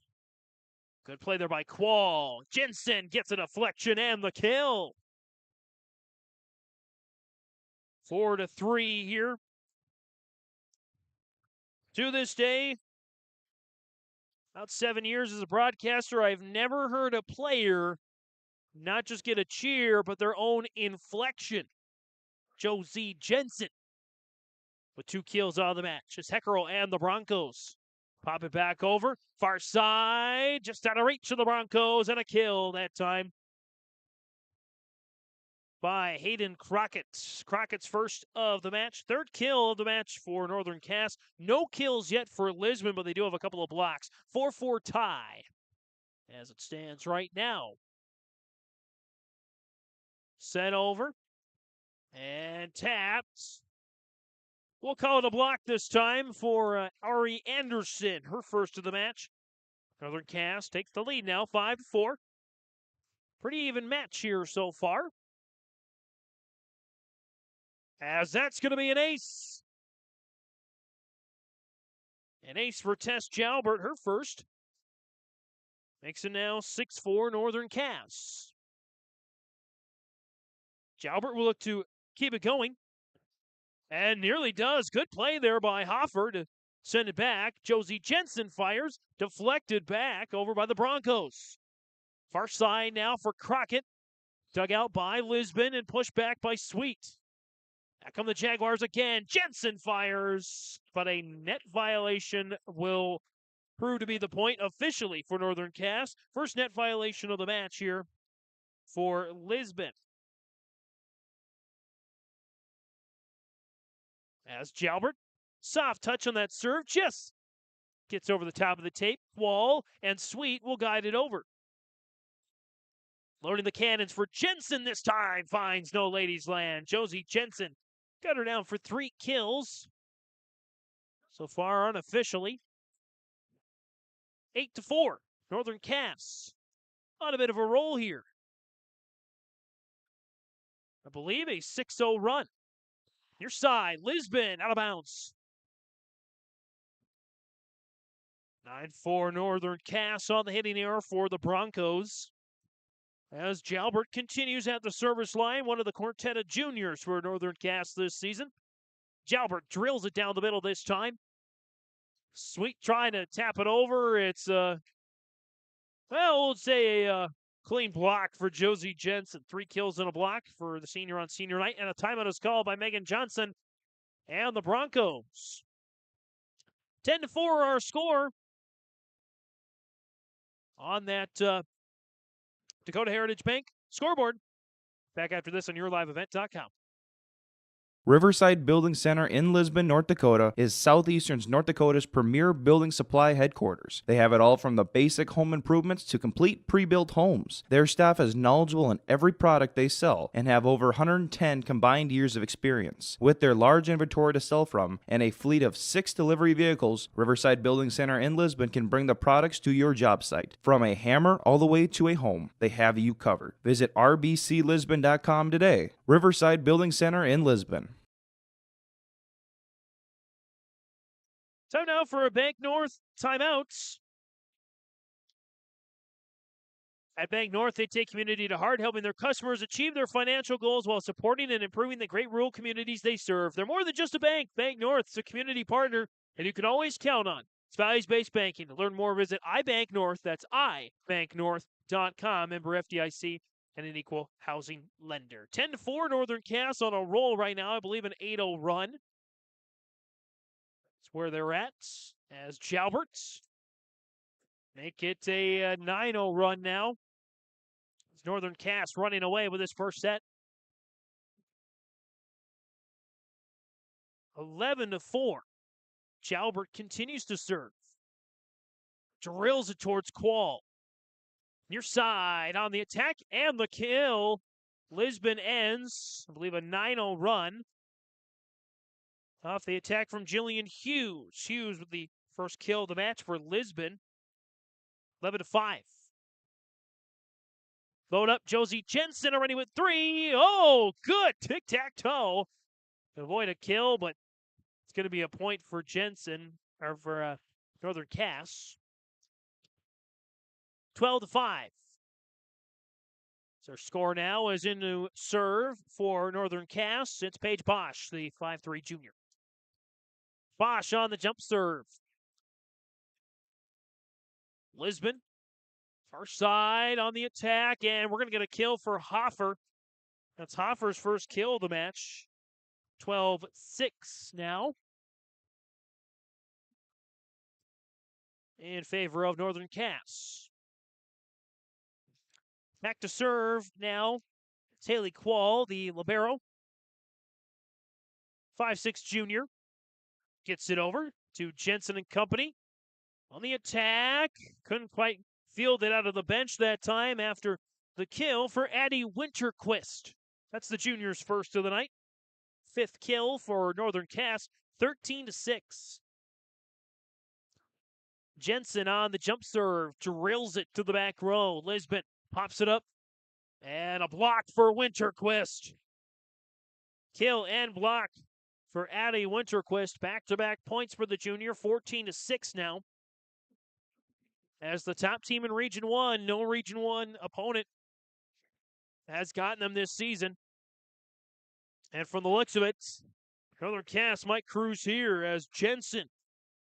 Good play there by Quall. Jensen gets a deflection and the kill. 4-3 here. To this day, about 7 years as a broadcaster, I've never heard a player not just get a cheer, but their own inflection. Josie Jensen with 2 kills on the match. It's Heckrell and the Broncos. Pop it back over. Far side, just out of reach of the Broncos, and a kill that time by Hayden Crockett. Crockett's first of the match. 3rd kill of the match for Northern Cass. No kills yet for Lisbon, but they do have a couple of blocks. 4-4 tie as it stands right now. Set over. And tapped. We'll call it a block this time for Ari Anderson, her first of the match. Northern Cass takes the lead now, 5-4. Pretty even match here so far. As that's going to be an ace. An ace for Tess Jalbert, her first. Makes it now 6-4 Northern Cass. Jalbert will look to keep it going. And nearly does. Good play there by Hoffer to send it back. Josie Jensen fires. Deflected back over by the Broncos. Far side now for Crockett. Dug out by Lisbon and pushed back by Sweet. Back come the Jaguars again. Jensen fires. But a net violation will prove to be the point officially for Northern Cass. First net violation of the match here for Lisbon. As Jalbert, soft touch on that serve, just gets over the top of the tape. Wall and Sweet will guide it over. Loading the cannons for Jensen this time. Finds no ladies land. Josie Jensen got her down for 3 kills. So far unofficially. 8-4. Northern Cass on a bit of a roll here. I believe a 6-0 run. Near side, Lisbon out of bounds. 9-4 Northern Cass on the hitting error for the Broncos. As Jalbert continues at the service line, one of the Quartetta juniors for Northern Cass this season. Jalbert drills it down the middle this time. Sweet trying to tap it over. It's, we'll say a clean block for Josie Jensen. 3 kills and a block for the senior on senior night. And a timeout is called by Megan Johnson and the Broncos. 10-4 our score on that Dakota Heritage Bank scoreboard. Back after this on YourLiveEvent.com. Riverside Building Center in Lisbon, North Dakota is Southeastern's North Dakota's premier building supply headquarters. They have it all from the basic home improvements to complete pre-built homes. Their staff is knowledgeable in every product they sell and have over 110 combined years of experience. With their large inventory to sell from and a fleet of 6 delivery vehicles, Riverside Building Center in Lisbon can bring the products to your job site. From a hammer all the way to a home, they have you covered. Visit rbclisbon.com today. Riverside Building Center in Lisbon. Time now for a Bank North timeouts. At Bank North, they take community to heart, helping their customers achieve their financial goals while supporting and improving the great rural communities they serve. They're more than just a bank. Bank North is a community partner, and you can always count on. It's values-based banking. To learn more, visit iBankNorth. That's iBankNorth.com. Member FDIC and an equal housing lender. 10-4 Northern Cass on a roll right now. I believe an 8-0 run. That's where they're at as Jalbert make it a 9-0 run now. It's Northern Cass running away with his first set. 11-4. Jalbert continues to serve. Drills it towards Quall. Near side on the attack and the kill. Lisbon ends, I believe, a 9-0 run. Off the attack from Jillian Hughes. Hughes with the first kill of the match for Lisbon. 11-5. Load up Josie Jensen already with 3. Oh, good tic-tac-toe. Avoid a kill, but it's going to be a point for Jensen, or for Northern Cass. 12-5. So our score now is into serve for Northern Cass. It's Paige Bosch, the 5'3" junior. Bosch on the jump serve. Lisbon, far side on the attack, and we're going to get a kill for Hoffer. That's Hoffer's first kill of the match. 12-6 now. In favor of Northern Cass. Back to serve now. It's Haley Quall, the libero. 5'6" junior. Gets it over to Jensen and company. On the attack. Couldn't quite field it out of the bench that time after the kill for Addie Winterquist. That's the junior's first of the night. fifth kill for Northern Cass, 13-6. Jensen on the jump serve, drills it to the back row. Lisbon pops it up, and a block for Winterquist. Kill and block for Addie Winterquist. Back-to-back points for the junior, 14-6 now. As the top team in Region 1, no Region 1 opponent has gotten them this season. And from the looks of it, Northern Cass might cruise here as Jensen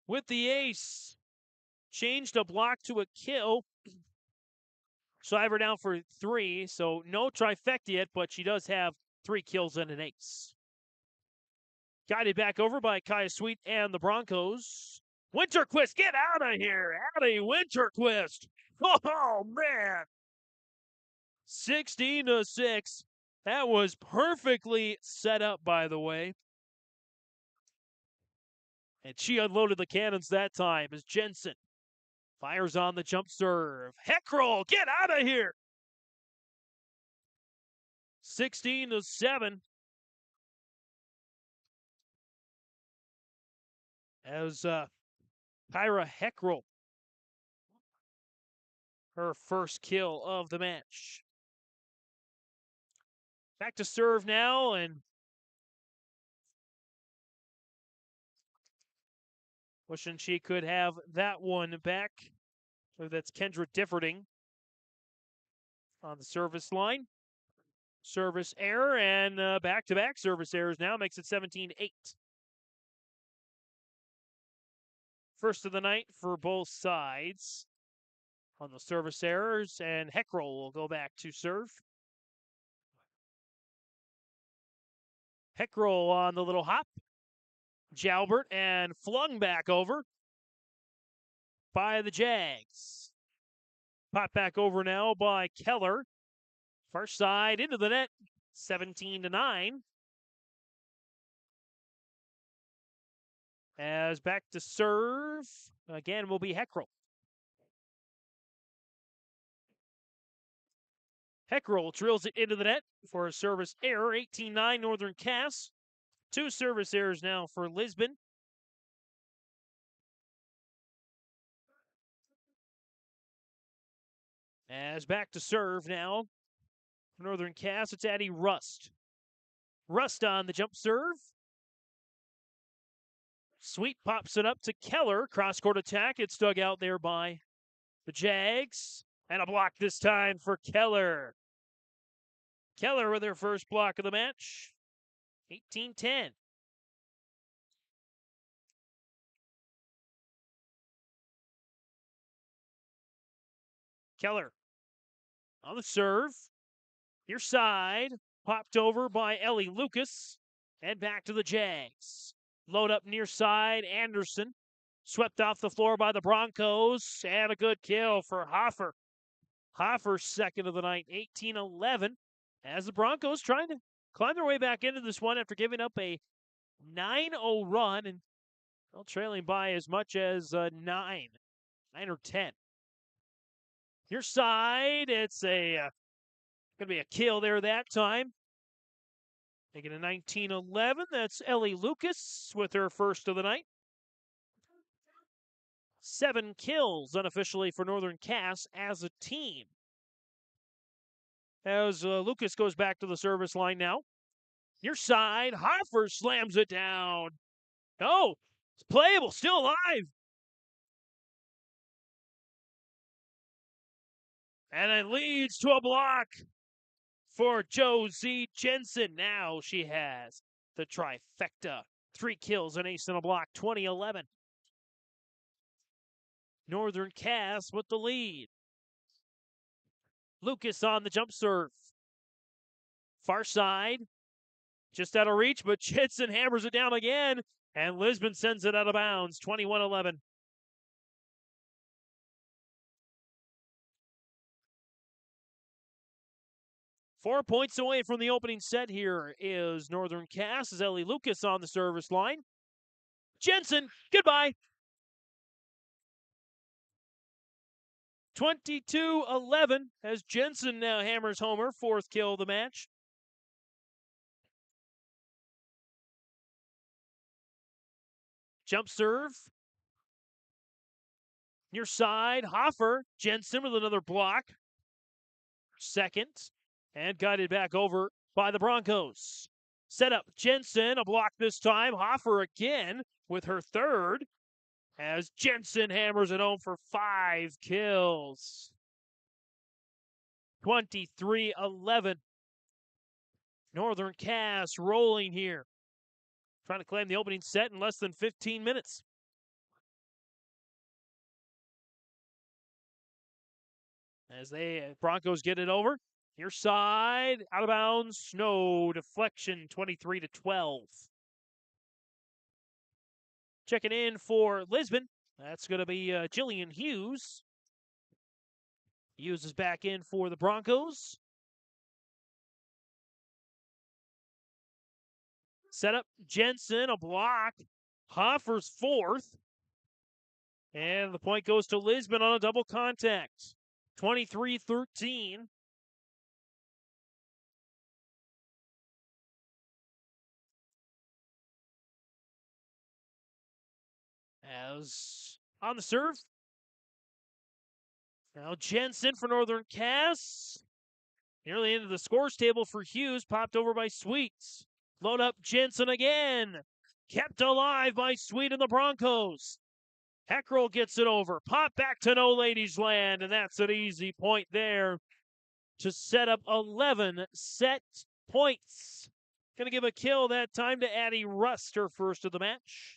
with the ace. Changed a block to a kill. Shiver down for 3, so no trifecta yet, but she does have 3 kills and an ace. Guided back over by Kaya Sweet and the Broncos. Winterquist, get out of here! Addie Winterquist! Oh, man! 16-6. That was perfectly set up, by the way. And she unloaded the cannons that time as Jensen fires on the jump serve. Heckroll, get out of here! 16-7. As Kyra Heckroll, her first kill of the match. Back to serve now, and wishing she could have that one back. So that's Kendra Differding on the service line. Service error, and back-to-back service errors now makes it 17-8. First of the night for both sides on the service errors, and Heckroll will go back to serve. Heckroll on the little hop. Jalbert, and flung back over by the Jags. Pop back over now by Keller. Far side into the net, 17-9. As back to serve, again will be Heckroll. Heckroll drills it into the net for a service error, 18-9 Northern Cass. 2 service errors now for Lisbon. As back to serve now for Northern Cass, it's Addie Rust. Rust on the jump serve. Sweet pops it up to Keller. Cross-court attack. It's dug out there by the Jags. And a block this time for Keller. Keller with her first block of the match. 18-10. Keller on the serve. Near side. Popped over by Ellie Lucas. And back to the Jags. Load up near side. Anderson. Swept off the floor by the Broncos. And a good kill for Hoffer. Hoffer's second of the night. 18-11. As the Broncos trying to climb their way back into this one after giving up a 9-0 run. And well, trailing by as much as 9 or 10. Your side, it's going to be a kill there that time. Making a 19-11. That's Ellie Lucas with her first of the night. 7 kills unofficially for Northern Cass as a team. As Lucas goes back to the service line now. Your side, Hoffer slams it down. Oh, it's playable, still alive. And it leads to a block for Josie Jensen. Now she has the trifecta. 3 kills, an ace, and a block, 20-11. Northern Cass with the lead. Lucas on the jump serve. Far side. Just out of reach, but Jensen hammers it down again. And Lisbon sends it out of bounds, 21-11. Four points away from the opening set here is Northern Cass. Is Ellie Lucas on the service line. Jensen, goodbye. 22-11 as Jensen now hammers home her 4th kill of the match. Jump serve. Near side, Hoffer. Jensen with another block. Second. And guided back over by the Broncos. Set up Jensen, a block this time. Hoffer again with her third. As Jensen hammers it home for 5 kills. 23-11. Northern Cass rolling here. Trying to claim the opening set in less than 15 minutes. As Broncos get it over. Near side, out of bounds, no deflection, 23-12. Checking in for Lisbon. That's going to be Jillian Hughes. Hughes is back in for the Broncos. Set up Jensen, a block. Hoffer's fourth. And the point goes to Lisbon on a double contact. 23-13. As on the serve. Now Jensen for Northern Cass. Nearly into the scores table for Hughes. Popped over by Sweets. Load up Jensen again. Kept alive by Sweet and the Broncos. Heckrell gets it over. Pop back to No Ladies Land. And that's an easy point there to set up 11 set points. Going to give a kill that time to Addie Rust, her first of the match.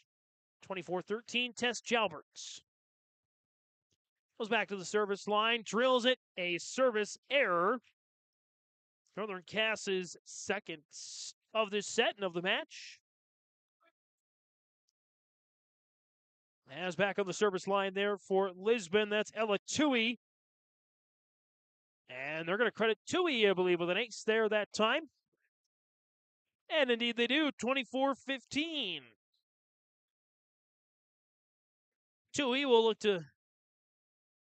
24-13, Tess Jalbert. Goes back to the service line, drills it, a service error. Northern Cass's second of this set and of the match. As back on the service line there for Lisbon, that's Ella Tui. And they're going to credit Tui, I believe, with an ace there that time. And indeed they do, 24-15. Tui will look to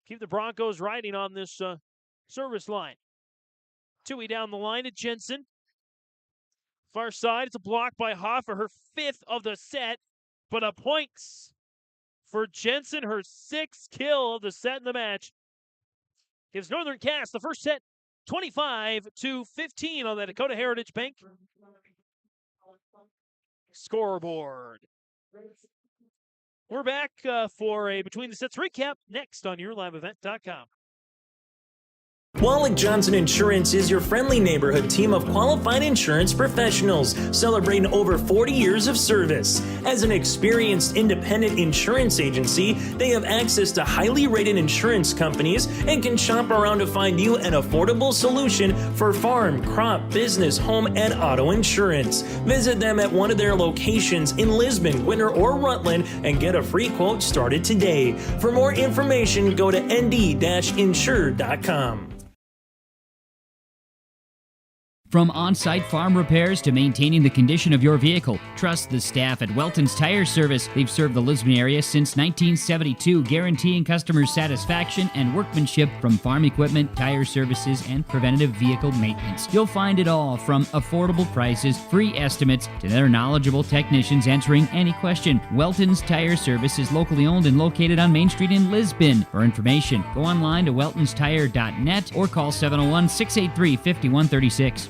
keep the Broncos riding on this service line. Tui down the line to Jensen. Far side, it's a block by Hoffer, her 5th of the set, but a points for Jensen, her 6th kill of the set in the match. Gives Northern Cass the first set, 25-15 on the Dakota Heritage Bank scoreboard. We're back for a Between the Sets recap next on YourLiveEvent.com. Wallach Johnson Insurance is your friendly neighborhood team of qualified insurance professionals celebrating over 40 years of service. As an experienced independent insurance agency, they have access to highly rated insurance companies and can shop around to find you an affordable solution for farm, crop, business, home, and auto insurance. Visit them at one of their locations in Lisbon, Winter, or Rutland and get a free quote started today. For more information, go to nd-insure.com. From on-site farm repairs to maintaining the condition of your vehicle, trust the staff at Welton's Tire Service. They've served the Lisbon area since 1972, guaranteeing customers satisfaction and workmanship from farm equipment, tire services, and preventative vehicle maintenance. You'll find it all from affordable prices, free estimates, to their knowledgeable technicians answering any question. Welton's Tire Service is locally owned and located on Main Street in Lisbon. For information, go online to weltonstire.net or call 701-683-5136.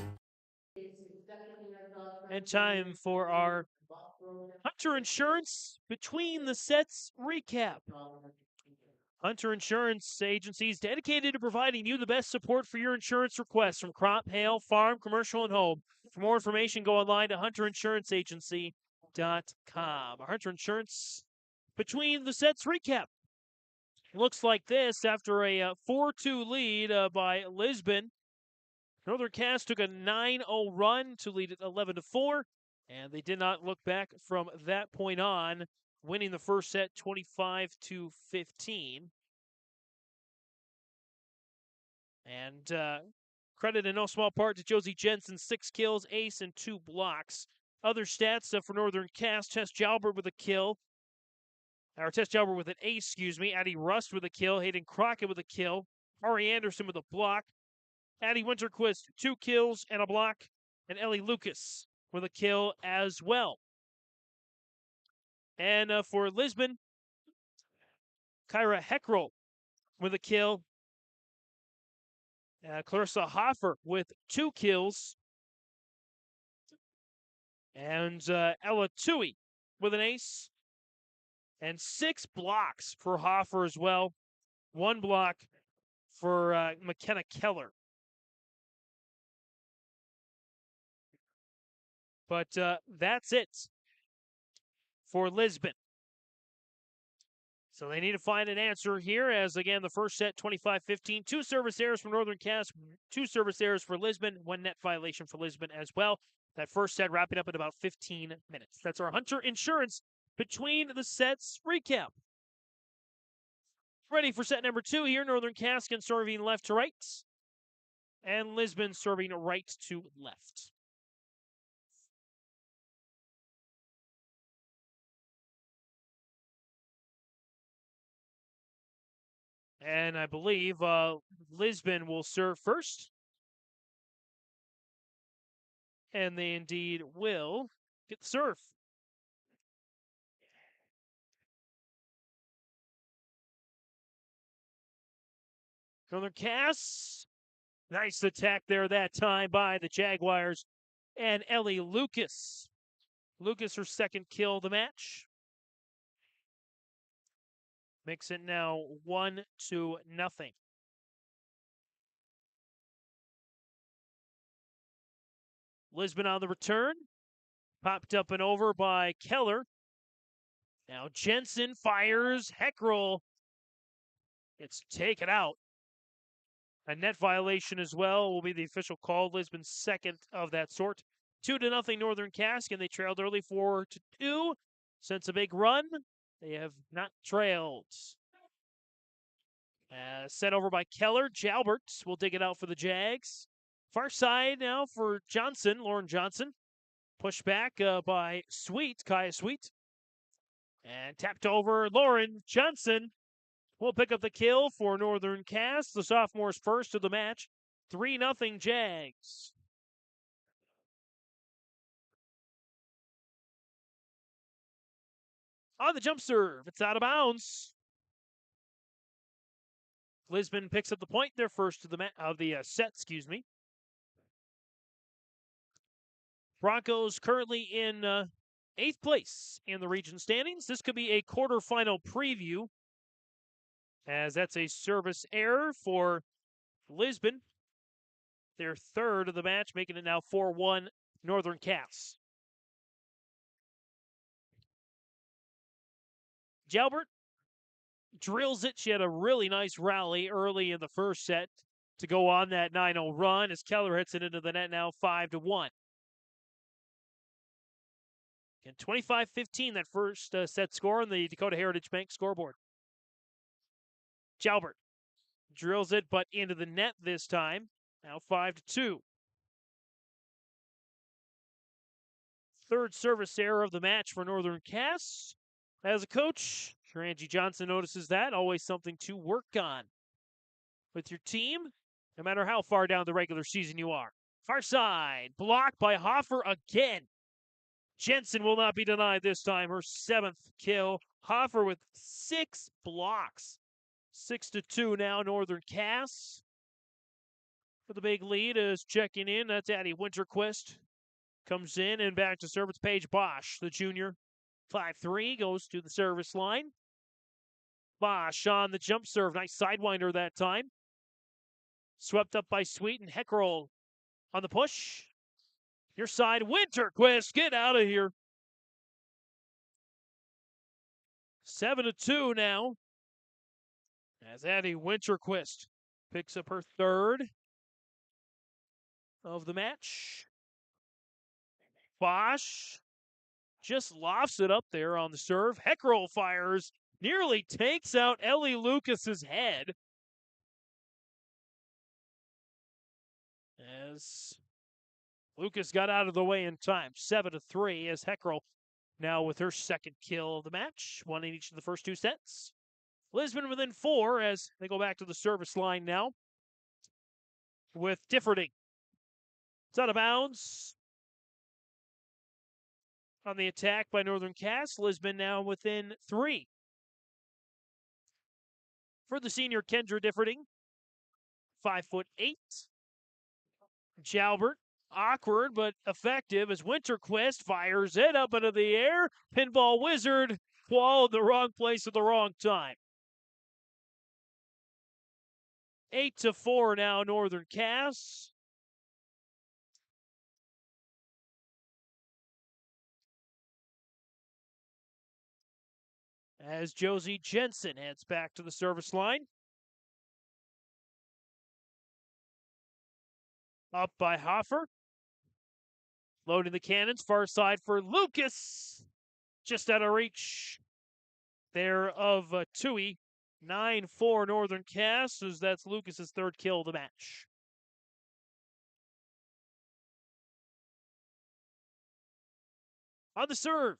And time for our Hunter Insurance Between the Sets recap. Hunter Insurance Agency is dedicated to providing you the best support for your insurance requests from crop, hail, farm, commercial, and home. For more information, go online to hunterinsuranceagency.com. Our Hunter Insurance Between the Sets recap looks like this after a 4-2 lead by Lisbon. Northern Cass took a 9-0 run to lead at 11-4, and they did not look back from that point on, winning the first set 25-15. And credit in no small part to Josie Jensen, 6 kills, ace, and 2 blocks. Other stats for Northern Cass: Tess Jalbert with a kill, or Tess Jalbert with an ace, excuse me. Addie Rust with a kill, Hayden Crockett with a kill, Ari Anderson with a block, Addie Winterquist, 2 kills and a block, and Ellie Lucas with a kill as well. And for Lisbon, Kyra Heckrell with a kill. Clarissa Hoffer with 2 kills. And Ella Tui with an ace. And 6 blocks for Hoffer as well. 1 block for McKenna Keller. But that's it for Lisbon. So they need to find an answer here as, again, the first set, 25-15. 2 service errors for Northern Cass, 2 service errors for Lisbon, 1 net violation for Lisbon as well. That first set wrapping up in about 15 minutes. That's our Hunter Insurance Between the Sets recap. Ready for set number 2 here. Northern Cass serving left to right. And Lisbon serving right to left. And I believe Lisbon will serve first. And they indeed will get the serve. Northern Cass. Nice attack there that time by the Jaguars. And Ellie Lucas. Lucas, her second kill of the match. Makes it now 1-0. Lisbon on the return. Popped up and over by Keller. Now Jensen fires. Heckrell. It's taken out. A net violation as well will be the official call. Lisbon's second of that sort. 2-0 Northern Cass, and they trailed early 4-2. Since a big run, they have not trailed. Sent over by Keller. Jalbert will dig it out for the Jags. Far side now for Johnson, Lauren Johnson. Pushed back by Sweet, Kaya Sweet. And tapped over Lauren Johnson. Will pick up the kill for Northern Cass. The sophomore's first of the match. 3-0 Jags. On the jump serve, it's out of bounds. Lisbon picks up the point. Their first of the set, excuse me. Broncos currently in 8th place in the region standings. This could be a quarterfinal preview, as that's a service error for Lisbon. Their third of the match, making it now 4-1 Northern Cass. Jalbert drills it. She had a really nice rally early in the first set to go on that 9-0 run as Keller hits it into the net now 5-1. And 25-15, that first set score on the Dakota Heritage Bank scoreboard. Jalbert drills it, but into the net this time. Now 5-2. Third service error of the match for Northern Cass. As a coach, sure Angie Johnson notices that. Always something to work on with your team, no matter how far down the regular season you are. Far side, blocked by Hoffer again. Jensen will not be denied this time. Her 7th kill. Hoffer with 6 blocks. 6-2 now, Northern Cass. For the big lead is checking in. That's Addie Winterquist. Comes in and back to serve. It's Paige Bosch, the junior. 5-3 goes to the service line. Bosch on the jump serve. Nice sidewinder that time. Swept up by Sweet and Heckrell on the push. Your side, Winterquist, get out of here. 7-2 now. As Addie Winterquist picks up her third of the match. Bosch just lofts it up there on the serve. Heckrell fires, nearly takes out Ellie Lucas's head. As Lucas got out of the way in time. 7-3 as Heckrell now with her second kill of the match. 1 in each of the first 2 sets. Lisbon within 4 as they go back to the service line now with Differding. It's out of bounds. on the attack by Northern Cass. Lisbon now within 3. For the senior, Kendra Differding, 5'8". Jalbert, awkward but effective as Winterquist fires it up into the air. Pinball Wizard, ball in the wrong place at the wrong time. 8-4 now, Northern Cass. As Josie Jensen heads back to the service line. Up by Hoffer. Loading the cannons, far side for Lucas. Just out of reach there of Tui. 9-4 Northern Cass, as that's Lucas's 3rd kill of the match. On the serve,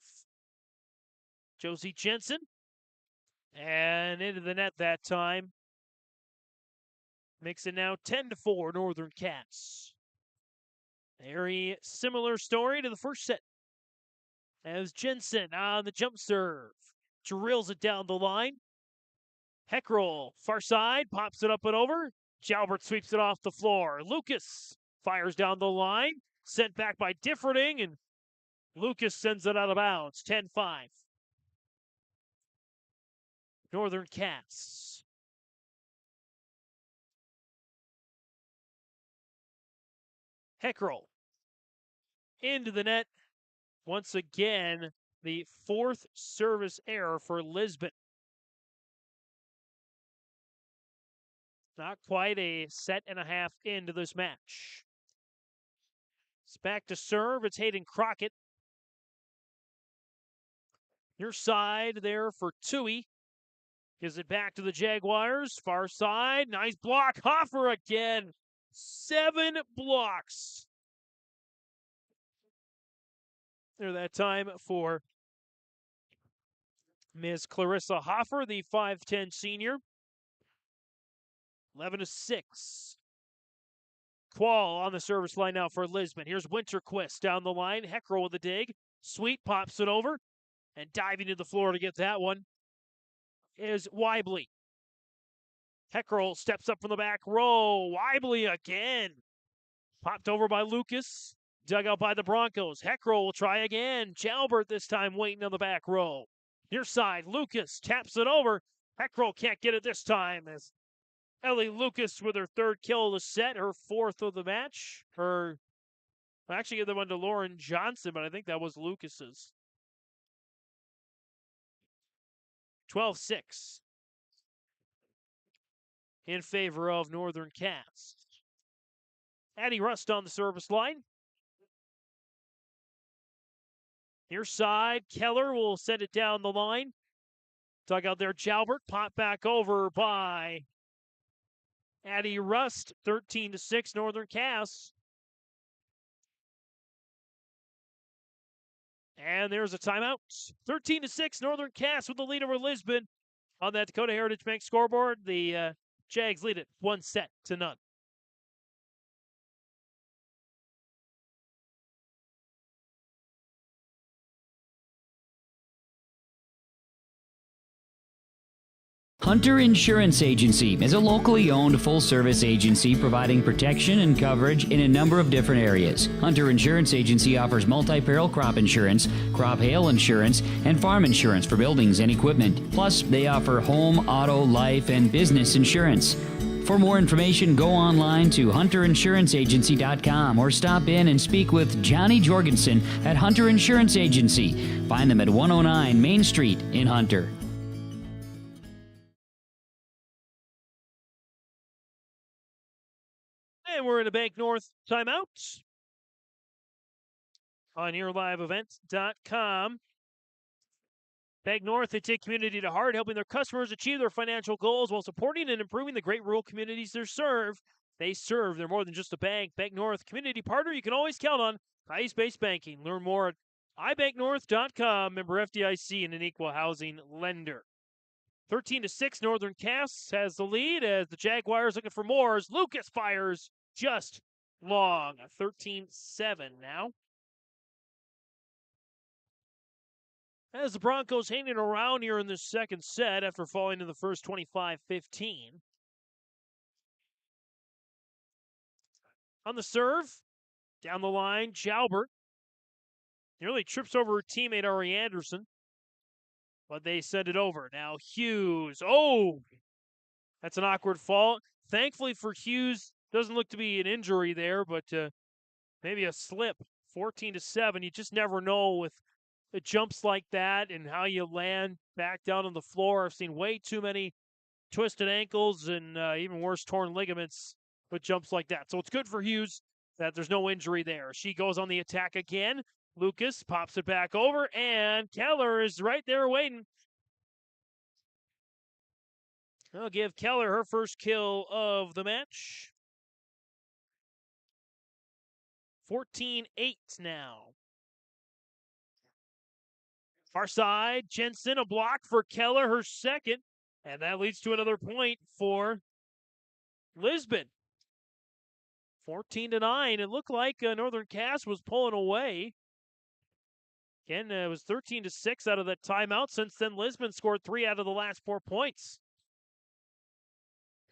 Josie Jensen. And into the net that time. Makes it now 10-4 Northern Cass. Very similar story to the first set. As Jensen on the jump serve. Drills it down the line. Heckroll, far side, pops it up and over. Jalbert sweeps it off the floor. Lucas fires down the line. Sent back by Differding, and Lucas sends it out of bounds. 10-5. Northern Cass. Heckroll into the net. Once again, the 4th service error for Lisbon. Not quite a set and a half into this match. It's back to serve. It's Hayden Crockett. Near side there for Tui. Gives it back to the Jaguars. Far side. Nice block. Hoffer again. 7 blocks. There that time for Ms. Clarissa Hoffer, the 5'10 senior. 11-6. Qual on the service line now for Lisbon. Here's Winterquist down the line. Heckroll with the dig. Sweet pops it over. And diving to the floor to get that one is Weibly. Heckroll steps up from the back row. Weibly again. Popped over by Lucas. Dug out by the Broncos. Heckroll will try again. Jalbert this time waiting on the back row. Near side, Lucas taps it over. Heckroll can't get it this time as Ellie Lucas with her 3rd kill of the set, her 4th of the match. I actually gave the one to Lauren Johnson, but I think that was Lucas's. 12-6 in favor of Northern Cass. Addie Rust on the service line. Near side, Keller will set it down the line. Dug out there, Jalbert. Pop back over by Addie Rust. 13-6 Northern Cass. And there's a timeout. 13-6 Northern Cass with the lead over Lisbon. On that Dakota Heritage Bank scoreboard, the Jags lead it 1-0. Hunter Insurance Agency is a locally owned full-service agency providing protection and coverage in a number of different areas. Hunter Insurance Agency offers multi-peril crop insurance, crop hail insurance, and farm insurance for buildings and equipment. Plus, they offer home, auto, life, and business insurance. For more information, go online to hunterinsuranceagency.com or stop in and speak with Johnny Jorgensen at Hunter Insurance Agency. Find them at 109 Main Street in Hunter. And we're in a Bank North timeout on YourLiveEvents.com. Bank North, they take community to heart, helping their customers achieve their financial goals while supporting and improving the great rural communities they serve. They're more than just a bank. Bank North, community partner you can always count on. Ice-based banking. Learn more at ibanknorth.com. Member FDIC and an equal housing lender. 13-6, Northern Cass has the lead as the Jaguars looking for more as Lucas fires just long. 13-7 now. As the Broncos hanging around here in this second set after falling in the first 25-15. On the serve, down the line, Jalbert nearly trips over her teammate Ari Anderson, but they send it over. Now Hughes, that's an awkward fall. Thankfully for Hughes, doesn't look to be an injury there, but maybe a slip. 14-7, you just never know with jumps like that and how you land back down on the floor. I've seen way too many twisted ankles and even worse torn ligaments with jumps like that. So it's good for Hughes that there's no injury there. She goes on the attack again. Lucas pops it back over, and Keller is right there waiting. I'll give Keller her first kill of the match. 14-8 now. Far side, Jensen, a block for Keller, her second, and that leads to another point for Lisbon. 14-9. It looked like Northern Cass was pulling away. Again, it was 13-6 out of that timeout. Since then, Lisbon scored 3 out of the last 4 points.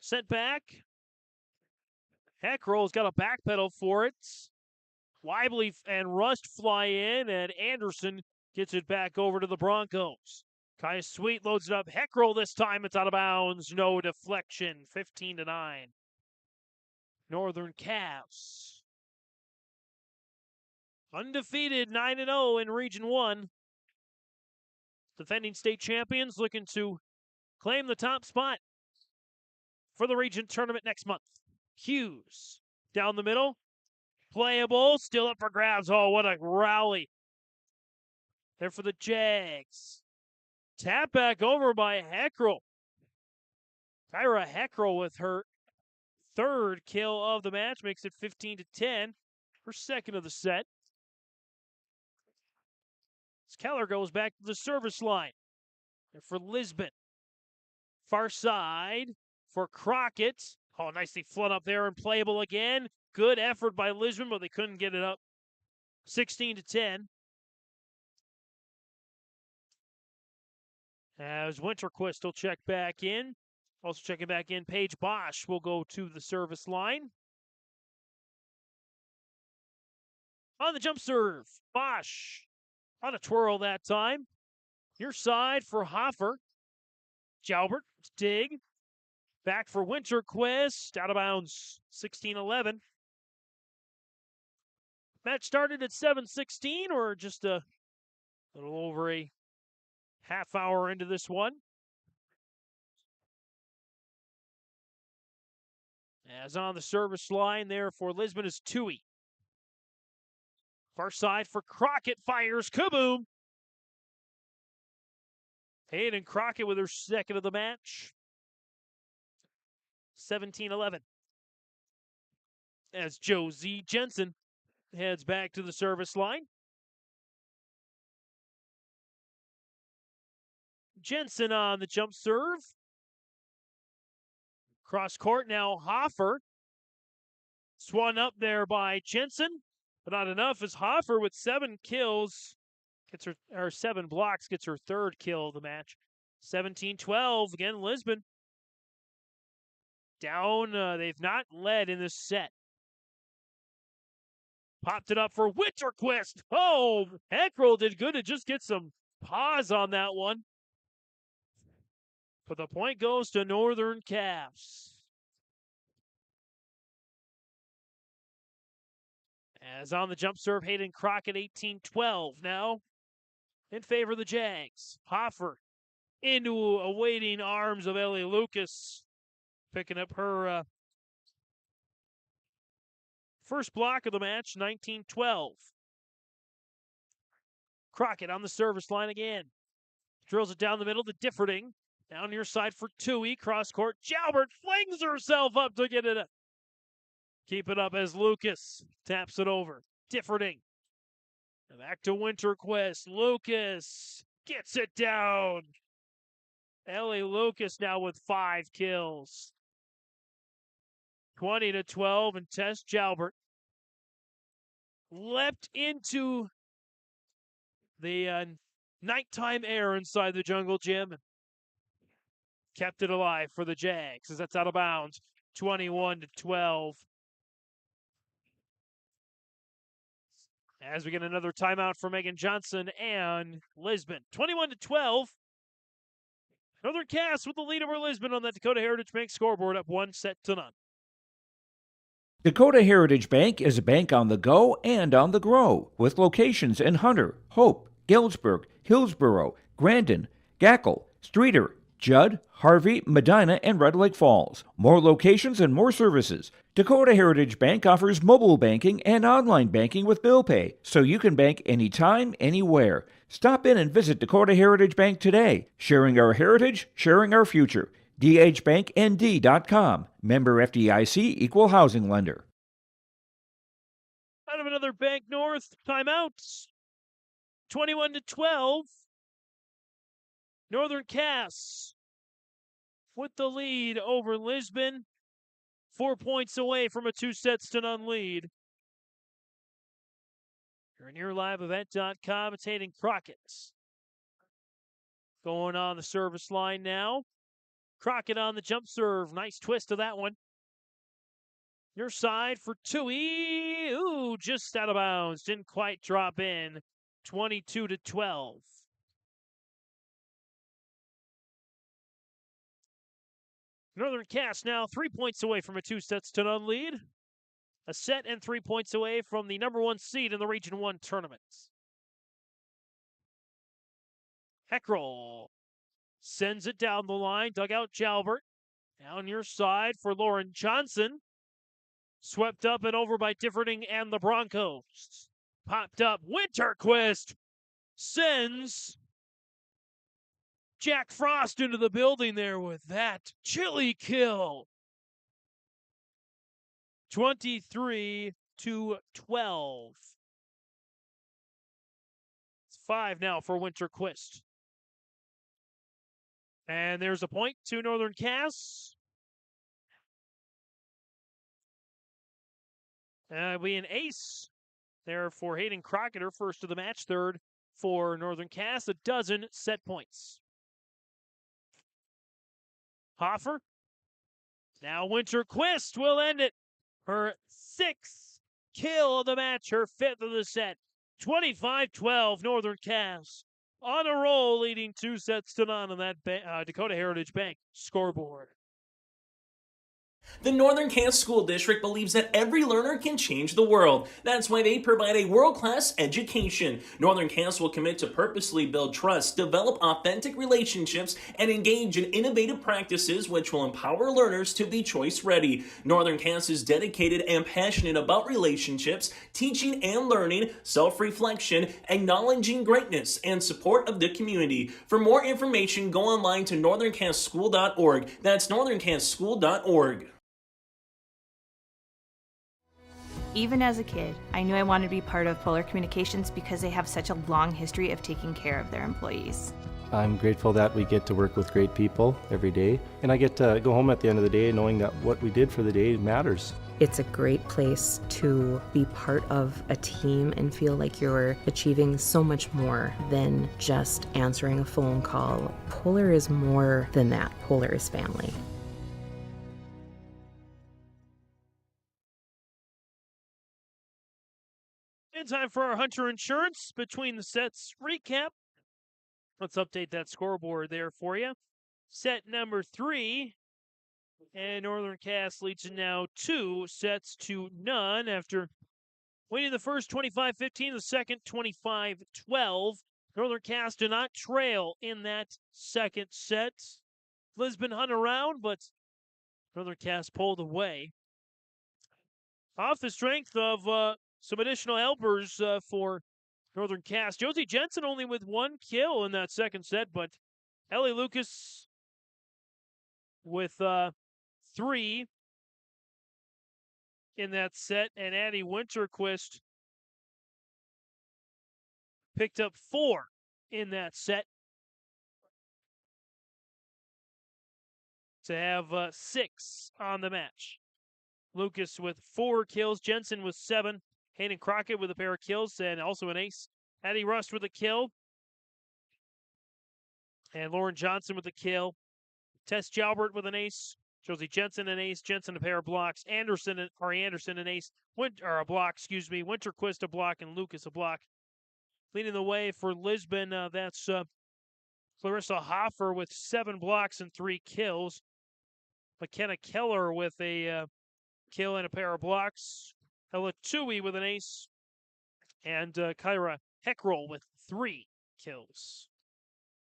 Sent back. Heckroll's got a backpedal for it. Weibly and Rust fly in, and Anderson gets it back over to the Broncos. Kaya Sweet loads it up. Heckroll this time. It's out of bounds. No deflection. 15-9. Northern Cass. Undefeated 9-0 in Region 1. Defending state champions looking to claim the top spot for the region tournament next month. Hughes down the middle. Playable. Still up for grabs. Oh, what a rally. There for the Jags. Tap back over by Heckroll. Tyra Heckroll with her third kill of the match makes it 15-10. Her second of the set. As Keller goes back to the service line. And for Lisbon. Far side for Crockett. Oh, nicely flung up there and playable again. Good effort by Lisbon, but they couldn't get it up. 16-10. As Winterquist will check back in. Also checking back in, Paige Bosch will go to the service line. On the jump serve, Bosch on a twirl that time. Near side for Hoffer. Jalbert, dig. Back for Winterquist, out of bounds, 16-11. Match started at 7:16, or just a little over a half hour into this one. As on the service line there for Lisbon is Tui. Far side for Crockett, fires, kaboom! Hayden Crockett with her second of the match. 17-11. As Josie Jensen heads back to the service line. Jensen on the jump serve. Cross court now, Hoffer. Swung up there by Jensen, but not enough as Hoffer with 7 kills gets her, or 7 blocks, gets her third kill of the match. 17-12, again, Lisbon. Down, they've not led in this set. Popped it up for Winterquist. Oh, Heckroll did good to just get some pause on that one. But the point goes to Northern Cass. As on the jump serve, Hayden Crockett, 18-12 now in favor of the Jags. Hoffer into awaiting arms of Ellie Lucas, picking up her first block of the match, 19-12. Crockett on the service line again. Drills it down the middle to Differding. Down near side for Tui. Cross court. Jalbert flings herself up to get it up. Keep it up as Lucas taps it over. Differding. Back to Winterquist. Lucas gets it down. Ellie Lucas now with 5 kills. 20-12, and Tess Jalbert leapt into the nighttime air inside the jungle gym. Kept it alive for the Jags as that's out of bounds. 21-12. As we get another timeout for Megan Johnson and Lisbon. 21-12. Northern Cass with the lead over Lisbon on that Dakota Heritage Bank scoreboard, up 1-0. Dakota Heritage Bank is a bank on the go and on the grow, with locations in Hunter, Hope, Galesburg, Hillsboro, Grandin, Gackle, Streeter, Judd, Harvey, Medina, and Red Lake Falls. More locations and more services. Dakota Heritage Bank offers mobile banking and online banking with bill pay, so you can bank anytime, anywhere. Stop in and visit Dakota Heritage Bank today. Sharing our heritage, sharing our future. dhbanknd.com. Member FDIC, Equal Housing Lender. Out of another Bank North timeouts. 21-12. Northern Cass with the lead over Lisbon. 4 points away from a 2-0 lead. You're near liveevent.com. It's Hayden Crockett. Going on the service line now. Crockett on the jump serve. Nice twist to that one. Your side for Tui. Ooh, just out of bounds. Didn't quite drop in. 22-12. Northern Cass now 3 points away from a 2-0 lead. A set and 3 points away from the number one seed in the Region 1 tournament. Heckrell sends it down the line. Dug out Jalbert. Down your side for Lauren Johnson. Swept up and over by Differding and the Broncos. Popped up. Winterquist sends Jack Frost into the building there with that chilly kill. 23-12. It's 5 now for Winterquist. And there's a point to Northern Cass. Be an ace there for Hayden Crockett, her first of the match, third for Northern Cass, 12 set points. Hoffer. Now Winterquist will end it. Her 6th kill of the match, her 5th of the set. 25-12, Northern Cass on a roll, leading 2-0 on that Dakota Heritage Bank scoreboard. The Northern Cass School District believes that every learner can change the world. That's why they provide a world-class education. Northern Cass will commit to purposely build trust, develop authentic relationships, and engage in innovative practices which will empower learners to be choice-ready. Northern Cass is dedicated and passionate about relationships, teaching and learning, self-reflection, acknowledging greatness, and support of the community. For more information, go online to northerncasschool.org. That's northerncasschool.org. Even as a kid, I knew I wanted to be part of Polar Communications because they have such a long history of taking care of their employees. I'm grateful that we get to work with great people every day, and I get to go home at the end of the day knowing that what we did for the day matters. It's a great place to be part of a team and feel like you're achieving so much more than just answering a phone call. Polar is more than that. Polar is family. In time for our Hunter Insurance Between the Sets recap. Let's update that scoreboard there for you. Set number 3. And Northern Cass leads it now 2-0 after winning the first 25-15, the second 25-12. Northern Cass did not trail in that second set. Lisbon hung around, but Northern Cass pulled away. Off the strength of some additional helpers for Northern Cass. Josie Jensen only with 1 kill in that second set, but Ellie Lucas with 3 in that set, and Addie Winterquist picked up 4 in that set to have 6 on the match. Lucas with 4 kills, Jensen with 7, Hayden Crockett with a pair of kills and also an ace. Addie Rust with a kill. And Lauren Johnson with the kill. Tess Jalbert with an ace. Josie Jensen an ace. Jensen a pair of blocks. Anderson an ace. A block, Winterquist a block and Lucas a block. Leading the way for Lisbon, that's Clarissa Hoffer with 7 blocks and 3 kills. McKenna Keller with a kill and a pair of blocks. Ella Tui with an ace. And Kyra Heckroll with 3 kills.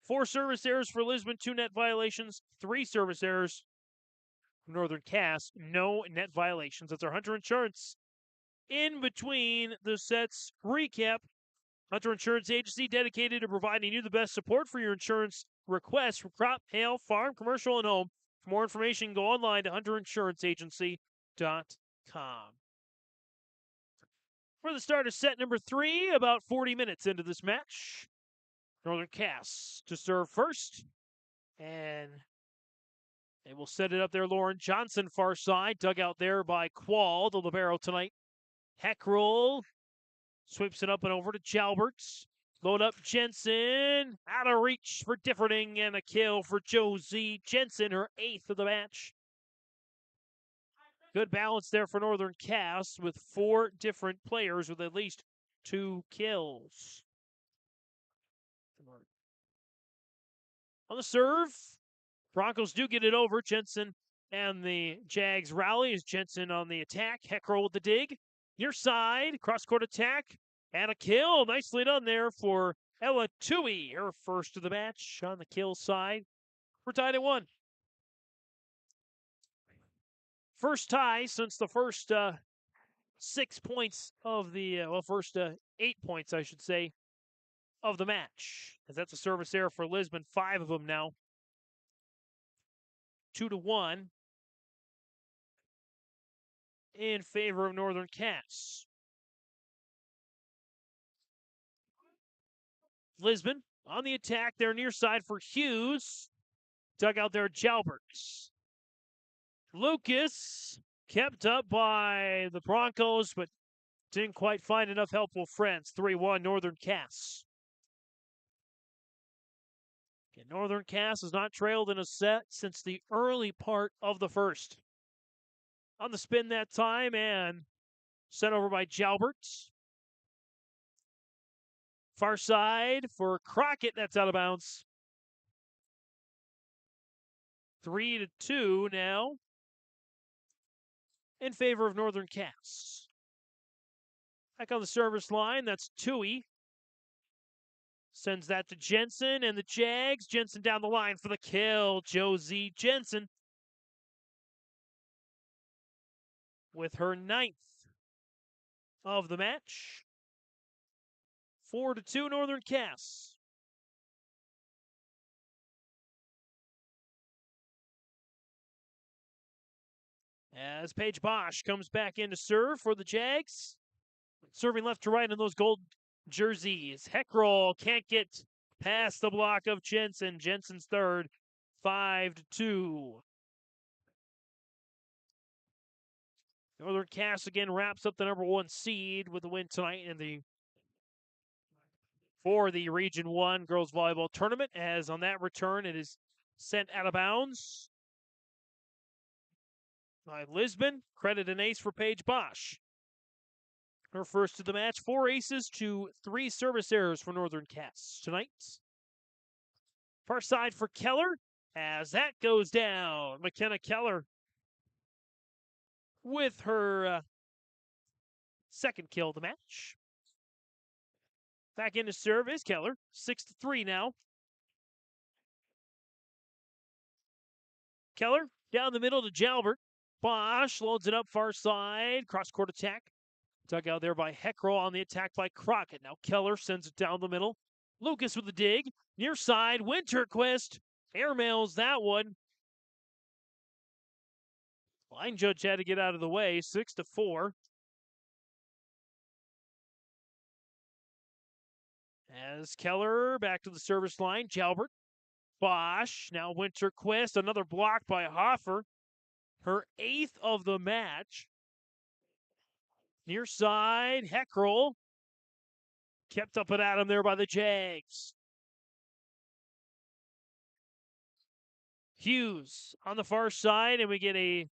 4 service errors for Lisbon, 2 net violations, 3 service errors. Northern Cass, no net violations. That's our Hunter Insurance. In between the sets, recap. Hunter Insurance Agency dedicated to providing you the best support for your insurance requests for crop, hail, farm, commercial, and home. For more information, go online to hunterinsuranceagency.com. For the start of set number 3, about 40 minutes into this match, Northern Cass to serve first. And they will set it up there. Lauren Johnson, far side, dug out there by Quall, the libero tonight. Heckroll sweeps it up and over to Jalbert. Load up Jensen. Out of reach for Differding and a kill for Josie Jensen, her 8th of the match. Good balance there for Northern Cass with 4 different players with at least 2 kills. On the serve, Broncos do get it over. Jensen and the Jags rally as Jensen on the attack. Heckroll with the dig. Near side, cross-court attack, and a kill. Nicely done there for Ella Tui, her first of the match on the kill side. We're tied at 1. First tie since the first 6 points of the, first 8 points, I should say, of the match. As that's a service error for Lisbon, 5 of them now. 2-1 in favor of Northern Cass. Lisbon on the attack there near side for Hughes. Dug out there Jalbert. Lucas kept up by the Broncos, but didn't quite find enough helpful friends. 3-1 Northern Cass. Northern Cass has not trailed in a set since the early part of the first. On the spin that time and sent over by Jalbert. Far side for Crockett. That's out of bounds. 3-2 now in favor of Northern Cass. Back on the service line, that's Tui. Sends that to Jensen and the Jags. Jensen down the line for the kill. Josie Jensen with her 9th of the match. 4-2 Northern Cass. As Paige Bosch comes back in to serve for the Jags. Serving left to right in those gold jerseys. Heckroll can't get past the block of Jensen. Jensen's third. 5-2. Northern Cass again wraps up the number 1 seed with the win tonight for the Region 1 Girls Volleyball Tournament, as on that return it is sent out of bounds by Lisbon. Credit an ace for Paige Bosch. Her first of the match. 4 aces to 3 service errors for Northern Cass tonight. Far side for Keller as that goes down. McKenna Keller with her 2nd kill of the match. Back into serve is Keller. 6-3 now. Keller down the middle to Jalbert. Bosch loads it up far side. Cross-court attack. Dug out there by Heckroll on the attack by Crockett. Now Keller sends it down the middle. Lucas with the dig. Near side, Winterquist airmails that one. Line judge had to get out of the way. 6-4. As Keller back to the service line. Jalbert. Bosch. Now Winterquist. Another block by Hoffer. Her 8th of the match. Near side, Heckroll. Kept up and at him there by the Jags. Hughes on the far side, and we get a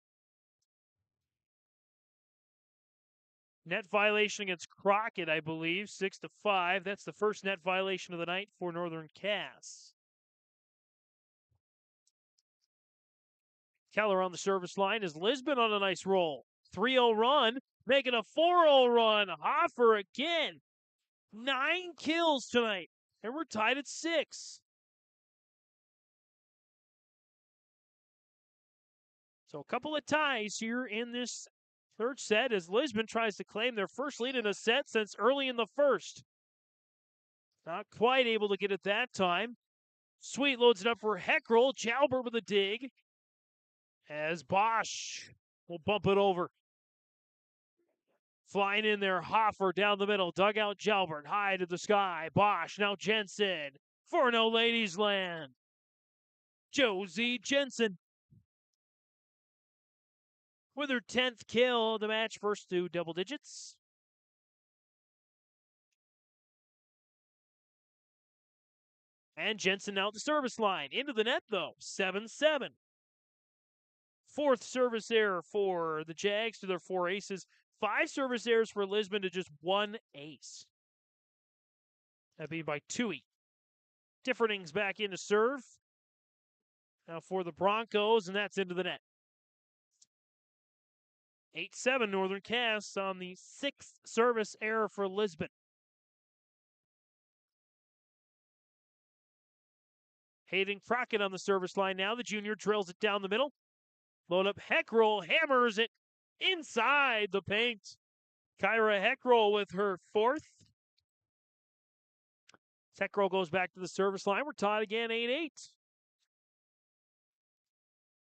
net violation against Crockett, I believe, 6-5. That's the first net violation of the night for Northern Cass. Keller on the service line is Lisbon on a nice roll. 3-0 run, making a 4-0 run. Hoffer again. 9 kills tonight, and we're tied at 6. So a couple of ties here in this third set as Lisbon tries to claim their first lead in a set since early in the first. Not quite able to get it that time. Sweet loads it up for Heckrell. Jalbert with a dig. As Bosch will bump it over. Flying in there, Hoffer down the middle. Dugout Jalbert, high to the sky. Bosch, now Jensen. For no ladies land. Josie Jensen. With her 10th kill of the match, first to double digits. And Jensen now at the service line. Into the net, though. 7-7. Fourth service error for the Jags to their 4 aces. 5 service errors for Lisbon to just 1 ace. That'd be by Tui. Differning's back in to serve. Now for the Broncos, and that's into the net. 8-7 Northern Cass on the 6th service error for Lisbon. Hayden Crockett on the service line now. The junior drills it down the middle. Load up Heckrell, hammers it inside the paint. Kyra Heckrell with her 4th. Heckrell goes back to the service line. We're tied again, 8-8.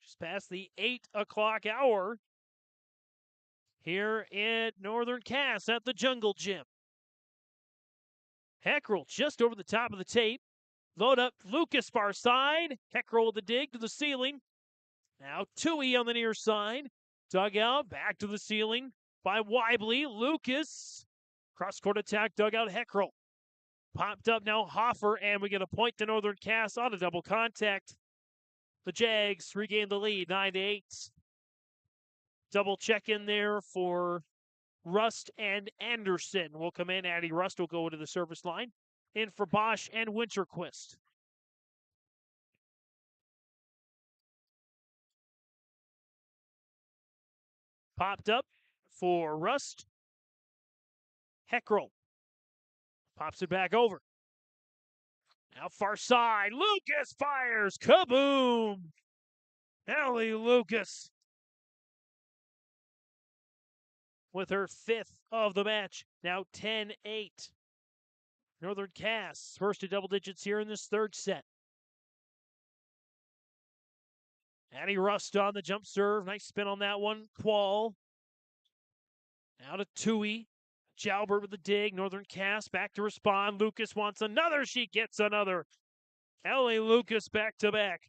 Just past the 8 o'clock hour here at Northern Cass at the Jungle Gym. Heckrell just over the top of the tape. Load up Lucas far side. Heckrell with the dig to the ceiling. Now Tui on the near side. Dugout back to the ceiling by Weibly. Lucas. Cross-court attack, dugout Heckrell. Popped up now Hoffer, and we get a point to Northern Cass on a double contact. The Jags regain the lead, 9-8. Double check in there for Rust and Anderson will come in. Addie Rust will go into the service line. In for Bosch and Winterquist. Popped up for Rust. Heckrell pops it back over. Now far side. Lucas fires. Kaboom! Ellie Lucas with her 5th of the match. Now 10-8. Northern Cass, first to double digits here in this third set. Addie Rust on the jump serve. Nice spin on that one. Qual. Now to Tui. Jalbert with the dig. Northern Cass back to respond. Lucas wants another. She gets another. Ellie Lucas back to back.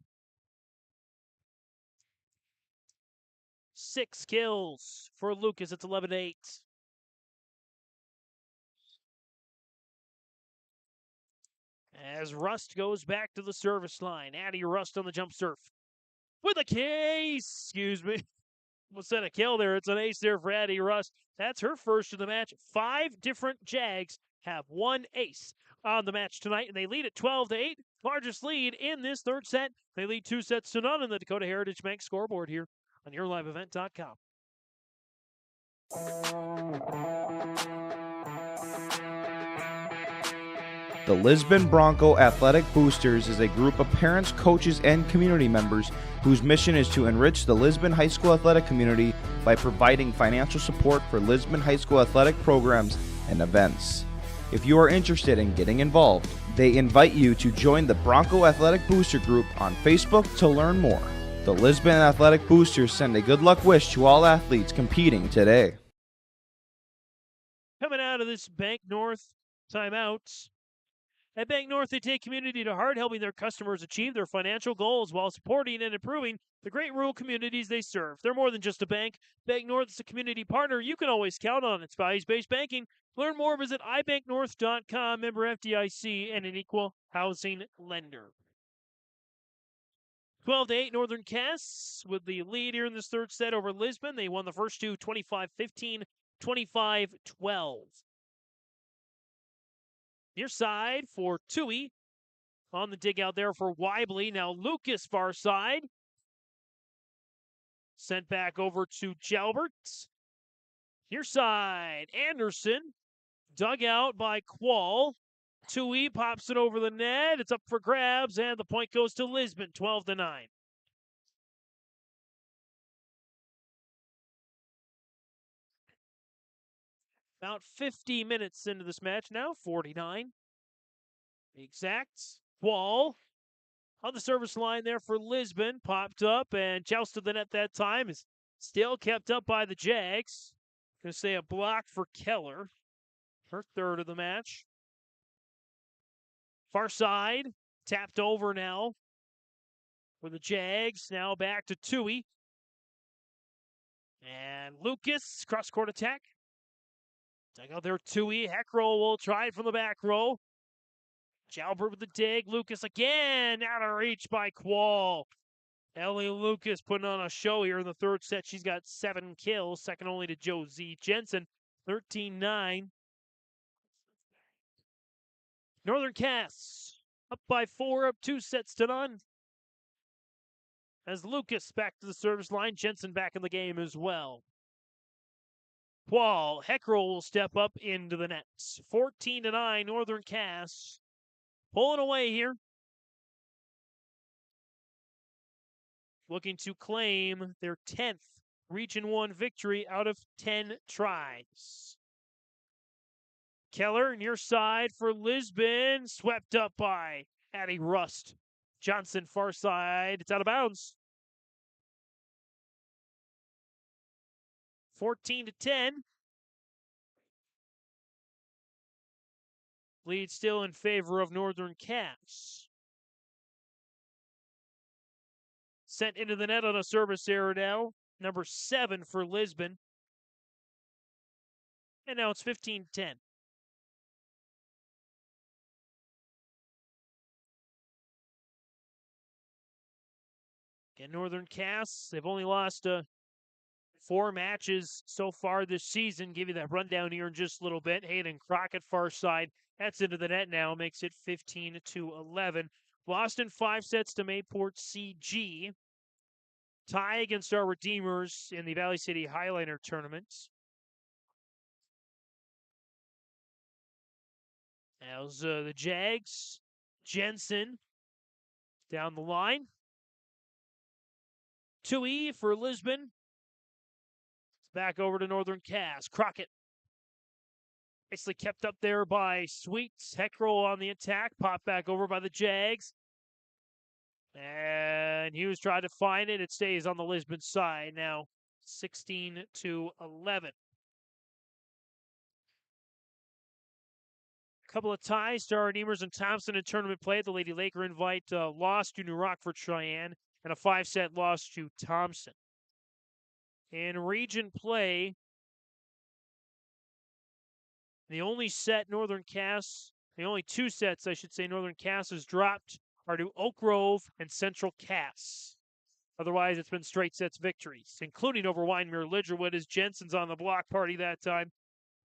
6 kills for Lucas. It's 11-8. As Rust goes back to the service line. Addie Rust on the jump serve. With a case, excuse me. Almost said a kill there. It's an ace there for Addie Rust. That's her first of the match. 5 different Jags have 1 ace on the match tonight, and they lead at 12-8. Largest lead in this third set. They lead 2-0 in the Dakota Heritage Bank scoreboard here on YourLiveEvent.com. The Lisbon Bronco Athletic Boosters is a group of parents, coaches, and community members whose mission is to enrich the Lisbon High School athletic community by providing financial support for Lisbon High School athletic programs and events. If you are interested in getting involved, they invite you to join the Bronco Athletic Booster Group on Facebook to learn more. The Lisbon Athletic Boosters send a good luck wish to all athletes competing today. Coming out of this Bank North timeout. At Bank North, they take community to heart, helping their customers achieve their financial goals while supporting and improving the great rural communities they serve. They're more than just a bank. Bank North is a community partner you can always count on. It's values-based banking. Learn more, visit ibanknorth.com, member FDIC, and an equal housing lender. 12-8, Northern Cass with the lead here in this third set over Lisbon. They won the first two, 25-15, 25-12. Near side for Tui. On the dig out there for Weibly. Now Lucas far side. Sent back over to Jalbert. Near side, Anderson. Dug out by Quall. Tui pops it over the net. It's up for grabs, and the point goes to Lisbon, 12-9. About 50 minutes into this match now, 49. Exact. Wall on the service line there for Lisbon. Popped up and jousted the net that time. Is still kept up by the Jags. Going to say a block for Keller. Her third of the match. Far side. Tapped over now for the Jags. Now back to Tui. And Lucas, cross-court attack. Dug out there, Tui. Heckroll will try it from the back row. Jalbert with the dig. Lucas again. Out of reach by Quall. Ellie Lucas putting on a show here in the third set. She's got 7 kills, second only to Josie Jensen. 13-9. Northern Cass up by 4, up 2-0. As Lucas back to the service line, Jensen back in the game as well. Quall, Heckroll will step up into the nets. 14-9, Northern Cass pulling away here. Looking to claim their 10th Region 1 victory out of 10 tries. Keller near side for Lisbon. Swept up by Addie Rust. Johnson far side. It's out of bounds. 14-10. Lead still in favor of Northern Cass. Sent into the net on a service error now. Number 7 for Lisbon. And now it's 15-10. Again, Northern Cass, they've only lost 4 matches so far this season. Give you that rundown here in just a little bit. Hayden Crockett far side. That's into the net now. Makes it 15-11. Lost in 5 sets to Mayport CG. Tie against our Redeemers in the Valley City Highliner tournament. How's the Jags? Jensen down the line. Tui for Lisbon. Back over to Northern Cass. Crockett. Nicely kept up there by Sweets. Heckroll on the attack. Popped back over by the Jags. And Hughes tried to find it. It stays on the Lisbon side now. 16-11. Couple of ties. Star Redeemers and Thompson in tournament play. The Lady Laker invite lost to New Rockford Cheyenne. And a 5-set loss to Thompson. In region play, the only 2 sets, I should say, Northern Cass has dropped are to Oak Grove and Central Cass. Otherwise, it's been straight sets victories, including over Winemere Lidgerwood as Jensen's on the block party that time.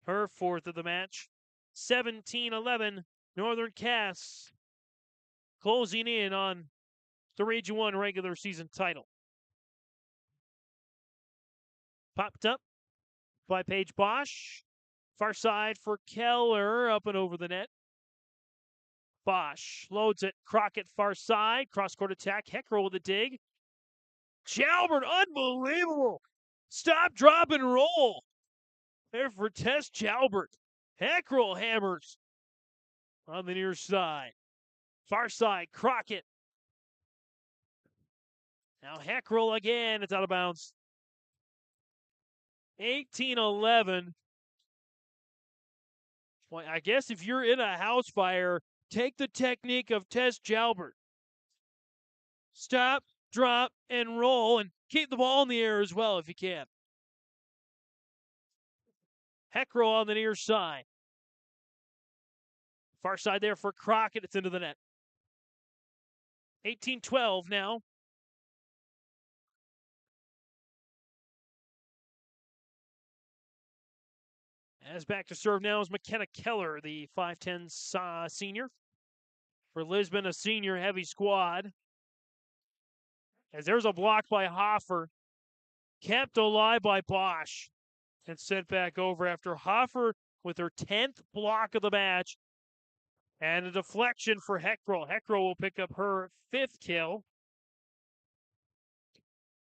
Her 4th of the match. 17-11, Northern Cass closing in on the Region 1 regular season title. Popped up by Paige Bosch. Far side for Keller, up and over the net. Bosch loads it. Crockett far side. Cross-court attack. Heckroll with a dig. Jalbert, unbelievable. Stop, drop, and roll. There for Tess Jalbert. Heckroll hammers on the near side. Far side, Crockett. Now Heckroll again. It's out of bounds. 18-11. Well, I guess if you're in a house fire, take the technique of Tess Jalbert. Stop, drop, and roll, and keep the ball in the air as well if you can. Heckroll on the near side. Far side there for Crockett. It's into the net. 18-12 now. As back to serve now is McKenna Keller, the 5'10 senior. For Lisbon, a senior heavy squad. As there's a block by Hoffer. Kept alive by Bosch. And sent back over after Hoffer with her 10th block of the match. And a deflection for Heckrell. Heckrell will pick up her 5th kill.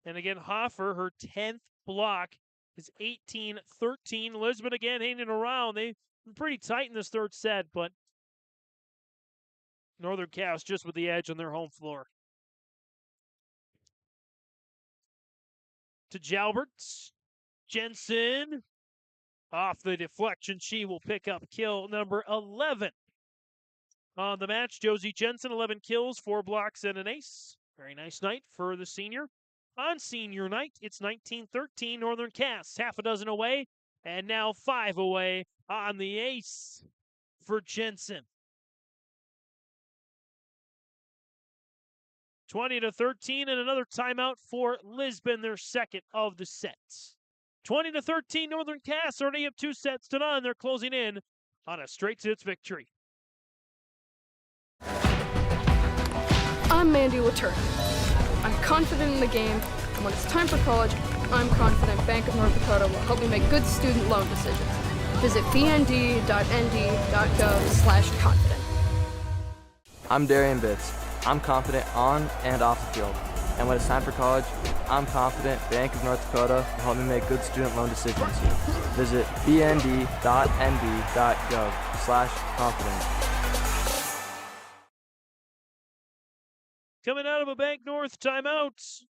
And again, Hoffer, her 10th block is 18-13. Lisbon again hanging around. They've been pretty tight in this third set, but Northern Cass just with the edge on their home floor. To Jalbert. Jensen. Off the deflection, she will pick up kill number 11. On the match, Josie Jensen, 11 kills, 4 blocks, and an ace. Very nice night for the senior. On senior night, it's 19-13 Northern Cass. Half a dozen away, and now 5 away on the ace for Jensen. 20-13 and another timeout for Lisbon, their second of the sets. 20-13 Northern Cass, already up 2 sets to none. They're closing in on a straight sets victory. I'm Mandy Laturin. I'm confident in the game, and when it's time for college, I'm confident Bank of North Dakota will help me make good student loan decisions. Visit bnd.nd.gov/confident. I'm Darian Bitts. I'm confident on and off the field. And when it's time for college, I'm confident Bank of North Dakota will help me make good student loan decisions. Visit bnd.nd.gov/confident. Coming out of a Bank North timeout.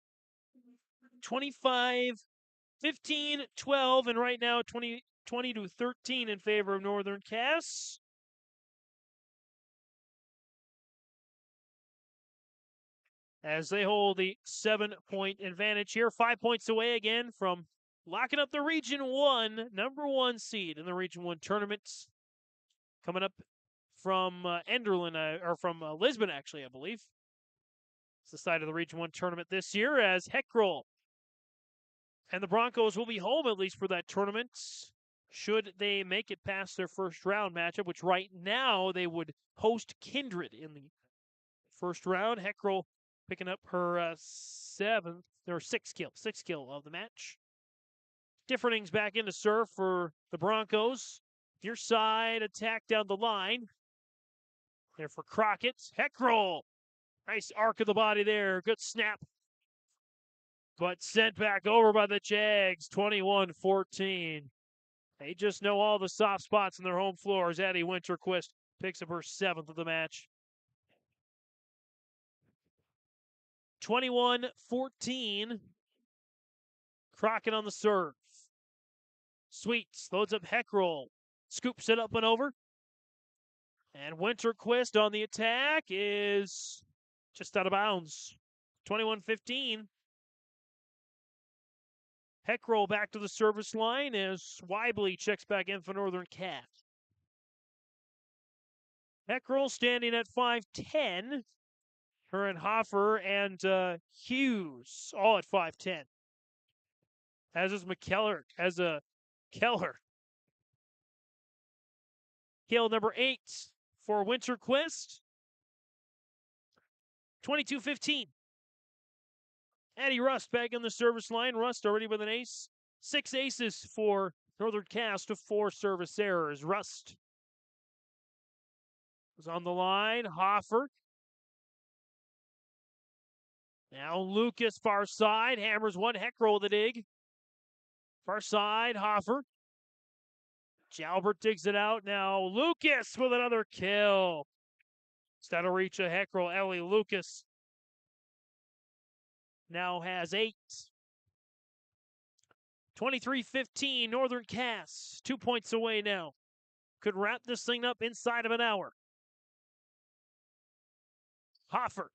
25-15-12, and right now 20-13 in favor of Northern Cass. As they hold the 7-point advantage here. 5 points away again from locking up the Region 1, number 1 seed in the Region 1 tournament. Coming up from from Lisbon, actually, I believe. It's the side of the Region 1 tournament this year, as Heckrell and the Broncos will be home at least for that tournament. Should they make it past their first round matchup, which right now they would host Kindred in the first round. Heckrell picking up her 6th kill of the match. Differing's back into serve for the Broncos. Near side attack down the line. There for Crockett. Heckrell. Nice arc of the body there. Good snap. But sent back over by the Jags. 21-14. They just know all the soft spots in their home floor as Addie Winterquist picks up her 7th of the match. 21-14. Crockett on the serve. Sweets loads up Heckrell. Scoops it up and over. And Winterquist on the attack is just out of bounds. 21-15. Heckrell back to the service line as Weibley checks back in for Northern Cass. Heckrell standing at 5'10". Her and Hoffer and Hughes all at 5'10". As is Keller. Kill number 8 for Winterquist. 22-15. Addie Rust back in the service line. Rust already with an ace. 6 aces for Northern Cass to 4 service errors. Rust was on the line. Hoffer. Now Lucas far side. Hammers one. Heckrell with a dig. Far side. Hoffer. Jalbert digs it out. Now Lucas with another kill. Instead of reach of Heckrell, Ellie Lucas now has 8. 23-15, Northern Cass. 2 points away now. Could wrap this thing up inside of an hour. Hoffer.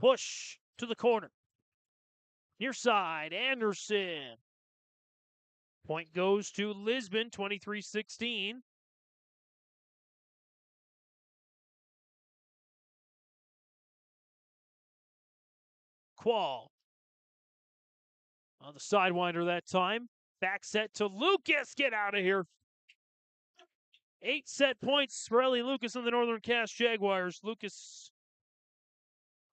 Push to the corner. Near side, Anderson. Point goes to Lisbon, 23-16. Quall. On the sidewinder that time. Back set to Lucas. Get out of here. 8 set points for Ellie Lucas and the Northern Cass Jaguars. Lucas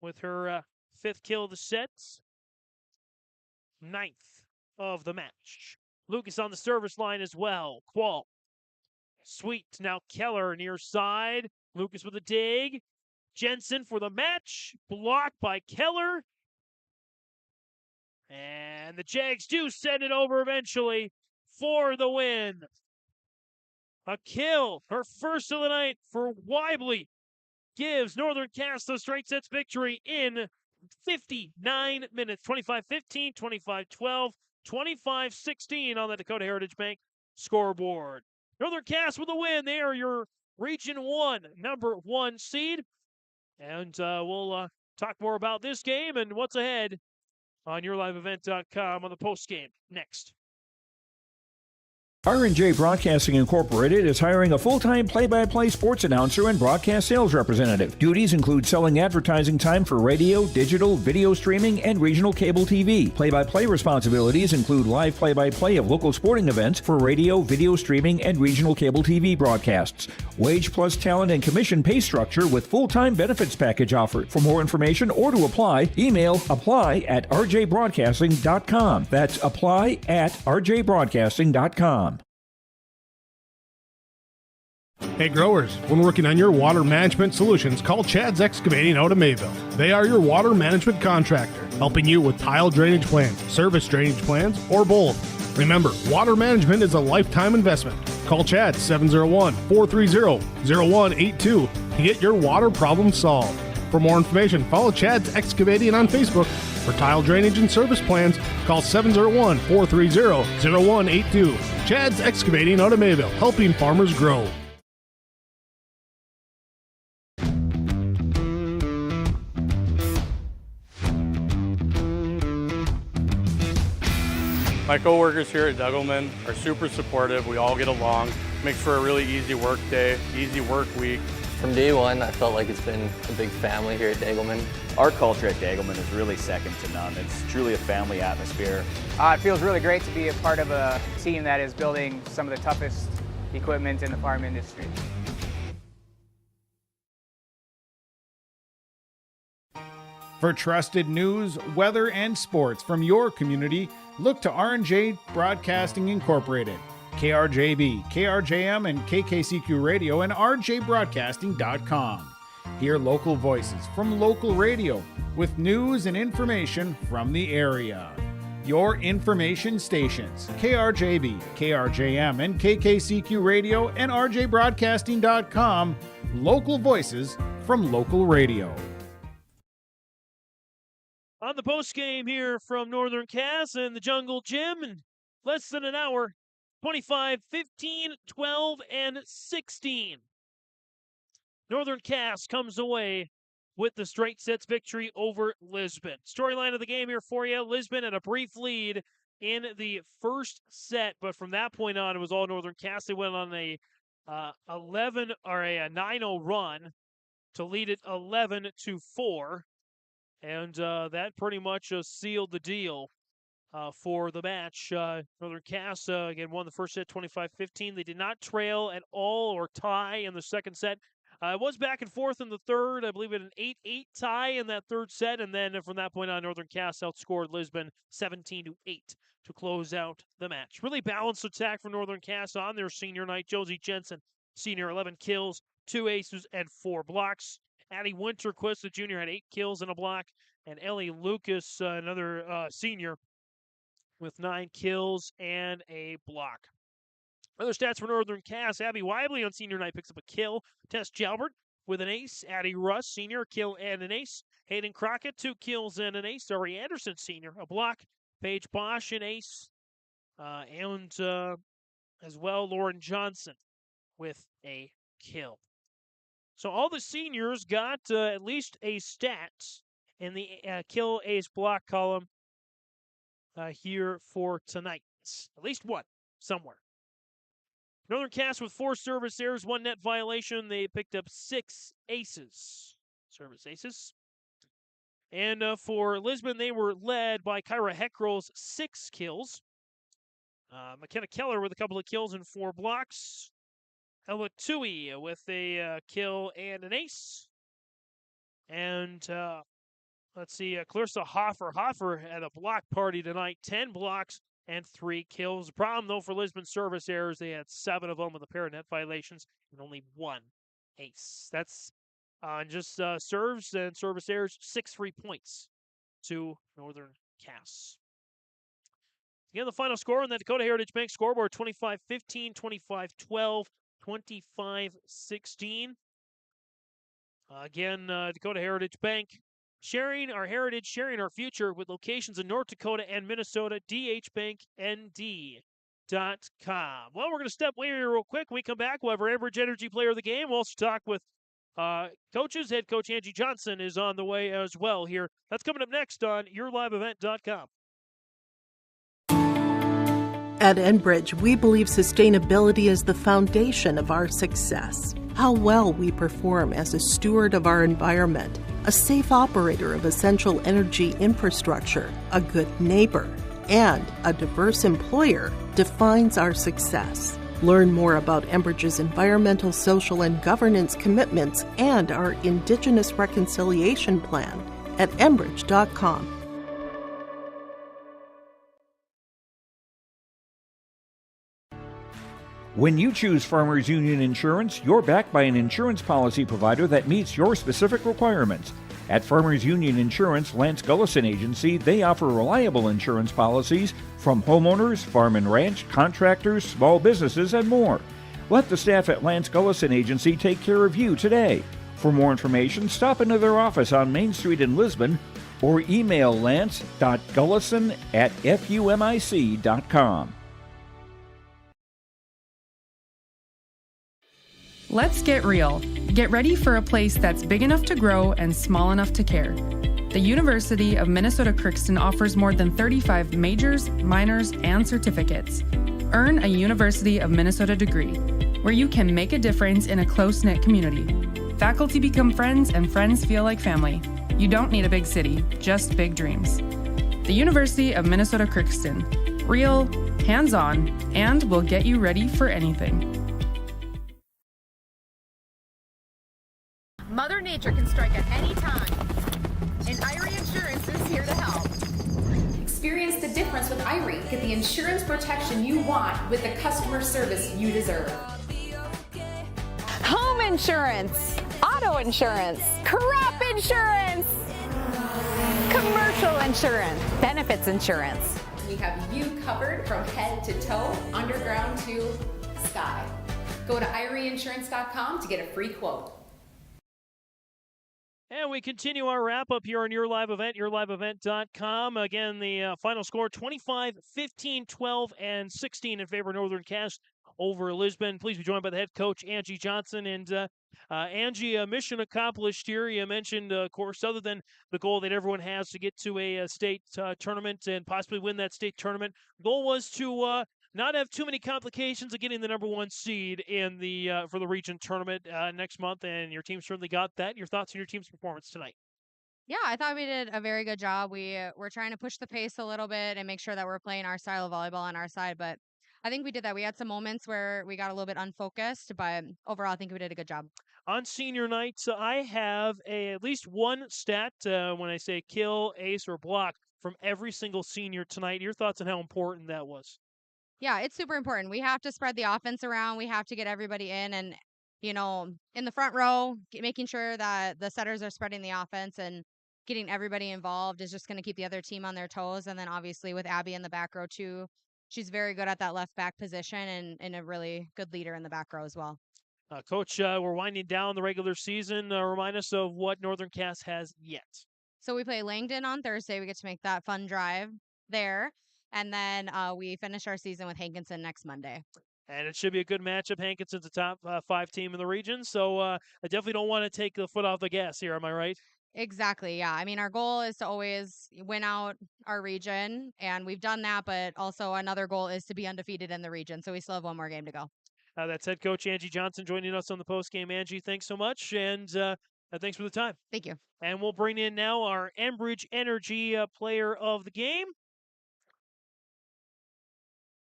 with her 5th kill of the set, 9th of the match. Lucas on the service line as well. Qual. Sweet. Now Keller near side. Lucas with a dig. Jensen for the match. Blocked by Keller. And the Jags do send it over eventually for the win. A kill, her first of the night for Weibly, gives Northern Cass the straight sets victory in 59 minutes. 25-15, 25-12, 25-16 on the Dakota Heritage Bank scoreboard. Northern Cass with a win. They are your Region 1 number 1 seed. And we'll talk more about this game and what's ahead on YourLiveEvent.com on the postgame next. R&J Broadcasting Incorporated is hiring a full-time play-by-play sports announcer and broadcast sales representative. Duties include selling advertising time for radio, digital, video streaming, and regional cable TV. Play-by-play responsibilities include live play-by-play of local sporting events for radio, video streaming, and regional cable TV broadcasts. Wage plus talent and commission pay structure with full-time benefits package offered. For more information or to apply, email apply@rjbroadcasting.com. That's apply@rjbroadcasting.com. Hey growers, when working on your water management solutions, call Chad's Excavating out of Mayville. They are your water management contractor, helping you with tile drainage plans, service drainage plans, or both. Remember, water management is a lifetime investment. Call Chad 701-430-0182 to get your water problem solved. For more information, follow Chad's Excavating on Facebook. For tile drainage and service plans, call 701-430-0182. Chad's Excavating out of Mayville, helping farmers grow. My coworkers here at Degelman are super supportive. We all get along. Makes for a really easy work day, easy work week. From day one, I felt like it's been a big family here at Degelman. Our culture at Degelman is really second to none. It's truly a family atmosphere. It feels really great to be a part of a team that is building some of the toughest equipment in the farm industry. For trusted news, weather, and sports from your community, look to R&J Broadcasting Incorporated, KRJB, KRJM, and KKCQ Radio, and rjbroadcasting.com. Hear local voices from local radio with news and information from the area. Your information stations, KRJB, KRJM, and KKCQ Radio, and rjbroadcasting.com. Local voices from local radio. On the postgame here from Northern Cass and the Jungle Gym in less than an hour, 25, 15, 12, and 16. Northern Cass comes away with the straight sets victory over Lisbon. Storyline of the game here for you. Lisbon had a brief lead in the first set, but from that point on, it was all Northern Cass. They went on a 9-0 run to lead it 11-4. And that pretty much sealed the deal for the match. Northern Cass, again, won the first set 25-15. They did not trail at all or tie in the second set. It was back and forth in the third. I believe it an 8-8 tie in that third set. And then from that point on, Northern Cass outscored Lisbon 17-8 to close out the match. Really balanced attack for Northern Cass on their senior night. Josie Jensen, senior, 11 kills, 2 aces, and 4 blocks. Addie Winterquist, the junior, had 8 kills and a block. And Ellie Lucas, another senior, with 9 kills and a block. Other stats for Northern Cass. Abby Weibly on senior night picks up a kill. Tess Jalbert with an ace. Addie Russ, senior, a kill and an ace. Hayden Crockett, 2 kills and an ace. Ari Anderson, senior, a block. Paige Bosch, an ace. And as well, Lauren Johnson with a kill. So all the seniors got at least a stat in the kill, ace, block column here for tonight. At least one somewhere. Northern Cass with 4 service errors, 1 net violation. They picked up 6 aces, service aces. And for Lisbon, they were led by Kyra Heckrell's 6 kills. McKenna Keller with a couple of kills and 4 blocks. Elatui with a kill and an ace. And let's see, Clarissa Hoffer at a block party tonight. 10 blocks and 3 kills. The problem, though, for Lisbon service errors, they had 7 of them with a pair of net violations and only 1 ace. That's just serves and service errors, 6 free points to Northern Cass. Again, the final score on that Dakota Heritage Bank scoreboard, 25-15, 25-12, 25-16. Again, Dakota Heritage Bank, sharing our heritage, sharing our future with locations in North Dakota and Minnesota, dhbanknd.com. Well, we're going to step away here real quick. When we come back, we'll have our Enbridge Energy Player of the Game. We'll also talk with coaches. Head coach Angie Johnson is on the way as well here. That's coming up next on yourliveevent.com. At Enbridge, we believe sustainability is the foundation of our success. How well we perform as a steward of our environment, a safe operator of essential energy infrastructure, a good neighbor, and a diverse employer defines our success. Learn more about Enbridge's environmental, social, and governance commitments and our Indigenous Reconciliation Plan at enbridge.com. When you choose Farmers Union Insurance, you're backed by an insurance policy provider that meets your specific requirements. At Farmers Union Insurance, Lance Gullison Agency, they offer reliable insurance policies from homeowners, farm and ranch, contractors, small businesses, and more. Let the staff at Lance Gullison Agency take care of you today. For more information, stop into their office on Main Street in Lisbon or email lance.gullison@fumic.com. Let's get real. Get ready for a place that's big enough to grow and small enough to care. The University of Minnesota Crookston offers more than 35 majors, minors, and certificates. Earn a University of Minnesota degree, where you can make a difference in a close-knit community. Faculty become friends and friends feel like family. You don't need a big city, just big dreams. The University of Minnesota Crookston. Real, hands-on, and will get you ready for anything. Mother Nature can strike at any time, and Irie Insurance is here to help. Experience the difference with Irie. Get the insurance protection you want with the customer service you deserve. Home insurance, auto insurance, crop insurance, commercial insurance, benefits insurance. We have you covered from head to toe, underground to sky. Go to IrieInsurance.com to get a free quote. And we continue our wrap-up here on Your Live Event, yourliveevent.com. Again, the final score, 25-15, 12, and 16 in favor of Northern Cass over Lisbon. Please be joined by the head coach, Angie Johnson. And Angie, mission accomplished here. You mentioned, of course, other than the goal that everyone has to get to a state tournament and possibly win that state tournament, the goal was to not have too many complications of getting the number 1 seed in the for the region tournament next month, and your team certainly got that. Your thoughts on your team's performance tonight? Yeah, I thought we did a very good job. We're trying to push the pace a little bit and make sure that we're playing our style of volleyball on our side, but I think we did that. We had some moments where we got a little bit unfocused, but overall, I think we did a good job. On senior night, I have at least one stat when I say kill, ace, or block from every single senior tonight. Your thoughts on how important that was? Yeah, it's super important. We have to spread the offense around. We have to get everybody in and, in the front row, making sure that the setters are spreading the offense and getting everybody involved is just going to keep the other team on their toes. And then obviously with Abby in the back row too, she's very good at that left back position and a really good leader in the back row as well. Coach, we're winding down the regular season. Remind us of what Northern Cass has yet. So we play Langdon on Thursday. We get to make that fun drive there. And then we finish our season with Hankinson next Monday. And it should be a good matchup. Hankinson's a top 5 team in the region. So I definitely don't want to take the foot off the gas here. Am I right? Exactly. Yeah. I mean, our goal is to always win out our region. And we've done that. But also another goal is to be undefeated in the region. So we still have one more game to go. That's head coach Angie Johnson joining us on the postgame. Angie, thanks so much. And thanks for the time. Thank you. And we'll bring in now our Enbridge Energy player of the game.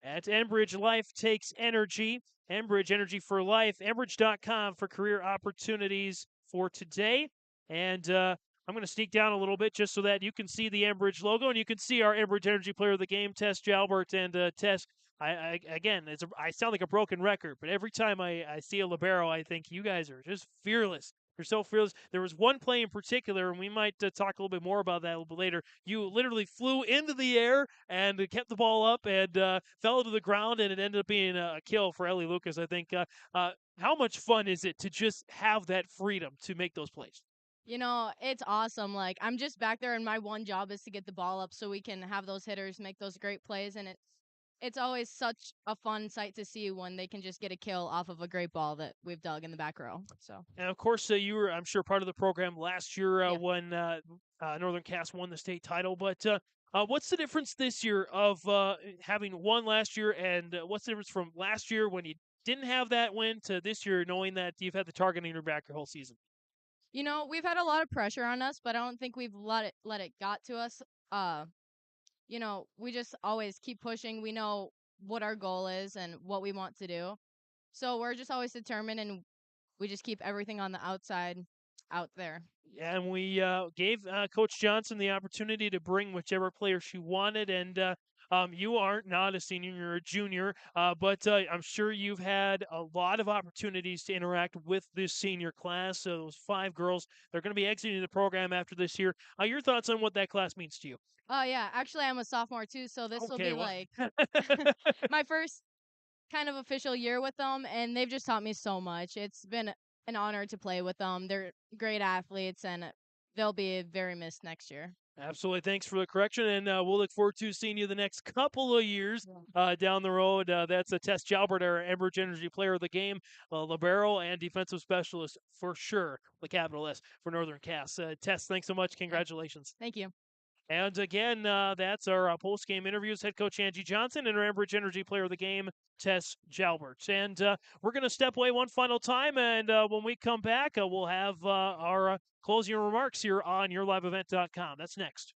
At Enbridge, life takes energy. Enbridge, energy for life. Enbridge.com for career opportunities for today. And I'm going to sneak down a little bit just so that you can see the Enbridge logo and you can see our Enbridge Energy Player of the Game, Tess Jalbert. And Tess, again, I sound like a broken record, but every time I see a libero, I think you guys are just fearless. You're so fearless. There was one play in particular, and we might talk a little bit more about that a little bit later. You literally flew into the air and kept the ball up and fell to the ground, and it ended up being a kill for Ellie Lucas, I think. How much fun is it to just have that freedom to make those plays? You know, it's awesome. Like, I'm just back there, and my one job is to get the ball up so we can have those hitters make those great plays, and it's always such a fun sight to see when they can just get a kill off of a great ball that we've dug in the back row. So, and of course, you were, I'm sure, part of the program last year when Northern Cass won the state title. But what's the difference this year of having won last year, and what's the difference from last year when you didn't have that win to this year, knowing that you've had the target on your back your whole season? You know, we've had a lot of pressure on us, but I don't think we've let it got to us. You know, we just always keep pushing. We know what our goal is and what we want to do. So we're just always determined, and we just keep everything on the outside out there. And we gave Coach Johnson the opportunity to bring whichever player she wanted. And you are not a senior, you're a junior, but I'm sure you've had a lot of opportunities to interact with this senior class. So those 5 girls, they're going to be exiting the program after this year. Your thoughts on what that class means to you? Oh, yeah. Actually, I'm a sophomore, too, so this will be, like, my first kind of official year with them, and they've just taught me so much. It's been an honor to play with them. They're great athletes, and they'll be very missed next year. Absolutely. Thanks for the correction, and we'll look forward to seeing you the next couple of years down the road. That's Tess Jalbert, our Enbridge Energy Player of the Game, libero and defensive specialist for sure, the capital S for Northern Cass. Tess, thanks so much. Congratulations. Thank you. And again, that's our post-game interviews. Head coach Angie Johnson and our Enbridge Energy Player of the Game, Tess Jalbert. And we're going to step away one final time, and when we come back, we'll have our closing remarks here on YourLiveEvent.com. That's next.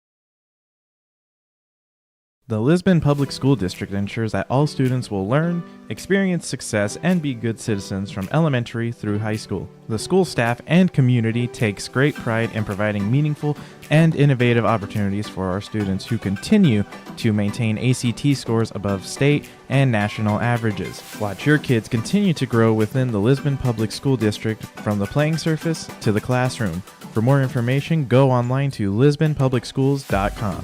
The Lisbon Public School District ensures that all students will learn, experience success, and be good citizens from elementary through high school. The school staff and community takes great pride in providing meaningful and innovative opportunities for our students who continue to maintain ACT scores above state and national averages. Watch your kids continue to grow within the Lisbon Public School District from the playing surface to the classroom. For more information, go online to lisbonpublicschools.com.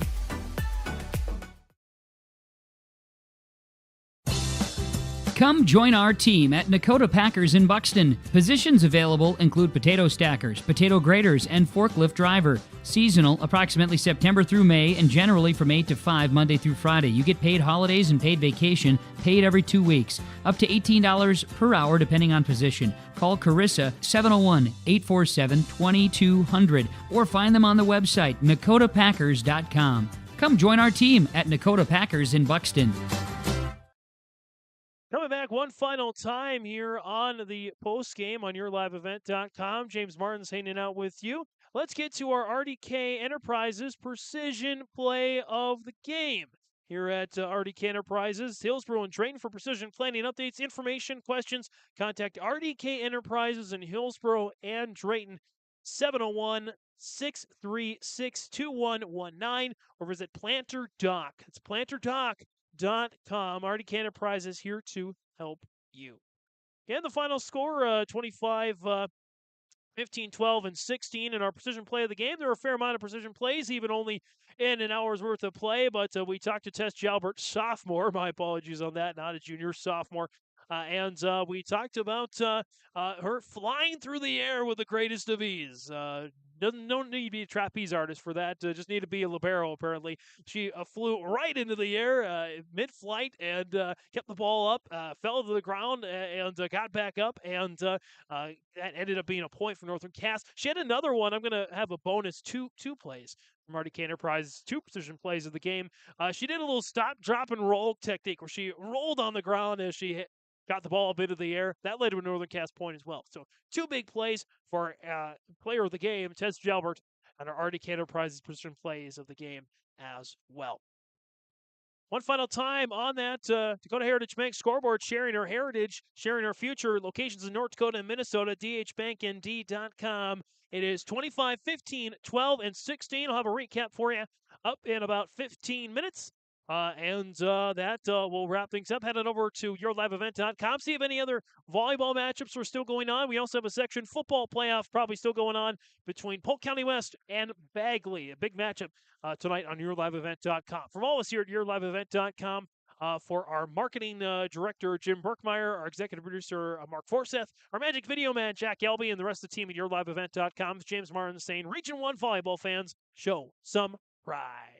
Come join our team at Dakota Packers in Buxton. Positions available include potato stackers, potato graders, and forklift driver. Seasonal, approximately September through May, and generally from 8 to 5, Monday through Friday. You get paid holidays and paid vacation, paid every 2 weeks. Up to $18 per hour depending on position. Call Carissa 701-847-2200 or find them on the website, dakotapackers.com. Come join our team at Dakota Packers in Buxton. Coming back one final time here on the post game on YourLiveEvent.com. James Martin's hanging out with you. Let's get to our RDK Enterprises Precision Play of the Game. Here at RDK Enterprises, Hillsboro and Drayton for precision planning updates, information, questions. Contact RDK Enterprises in Hillsboro and Drayton, 701-636-2119, or visit Planter Dock. It's planterdock.com. RDK Enterprises here to help you. And the final score, 25, 15, 12, and 16 in our precision play of the game. There are a fair amount of precision plays, even only in an hour's worth of play, but we talked to Tess Jalbert, sophomore. My apologies on that, not a junior, sophomore. And we talked about her flying through the air with the greatest of ease. Don't need to be a trapeze artist for that. Just need to be a libero, apparently. She flew right into the air mid-flight and kept the ball up, fell to the ground, and got back up. And that ended up being a point for Northern Cass. She had another one. I'm going to have a bonus two plays from RDK Enterprises, 2 precision plays of the game. She did a little stop, drop, and roll technique where she rolled on the ground as she got the ball a bit of the air. That led to a Northern Cass point as well. So 2 big plays for player of the game, Tess Jalbert, and our RDK Enterprises precision plays of the game as well. One final time on that Dakota Heritage Bank scoreboard, sharing our heritage, sharing our future. Locations in North Dakota and Minnesota, dhbanknd.com. It is 25, 15, 12, and 16. I'll have a recap for you up in about 15 minutes. That will wrap things up. Head on over to yourliveevent.com. See if any other volleyball matchups are still going on. We also have a section football playoff probably still going on between Polk County West and Bagley. A big matchup tonight on yourliveevent.com. From all of us here at yourliveevent.com, for our marketing director, Jim Berkmeyer, our executive producer, Mark Forseth, our magic video man, Jack Elby, and the rest of the team at yourliveevent.com, James Martin saying, Region 1 volleyball fans, show some pride.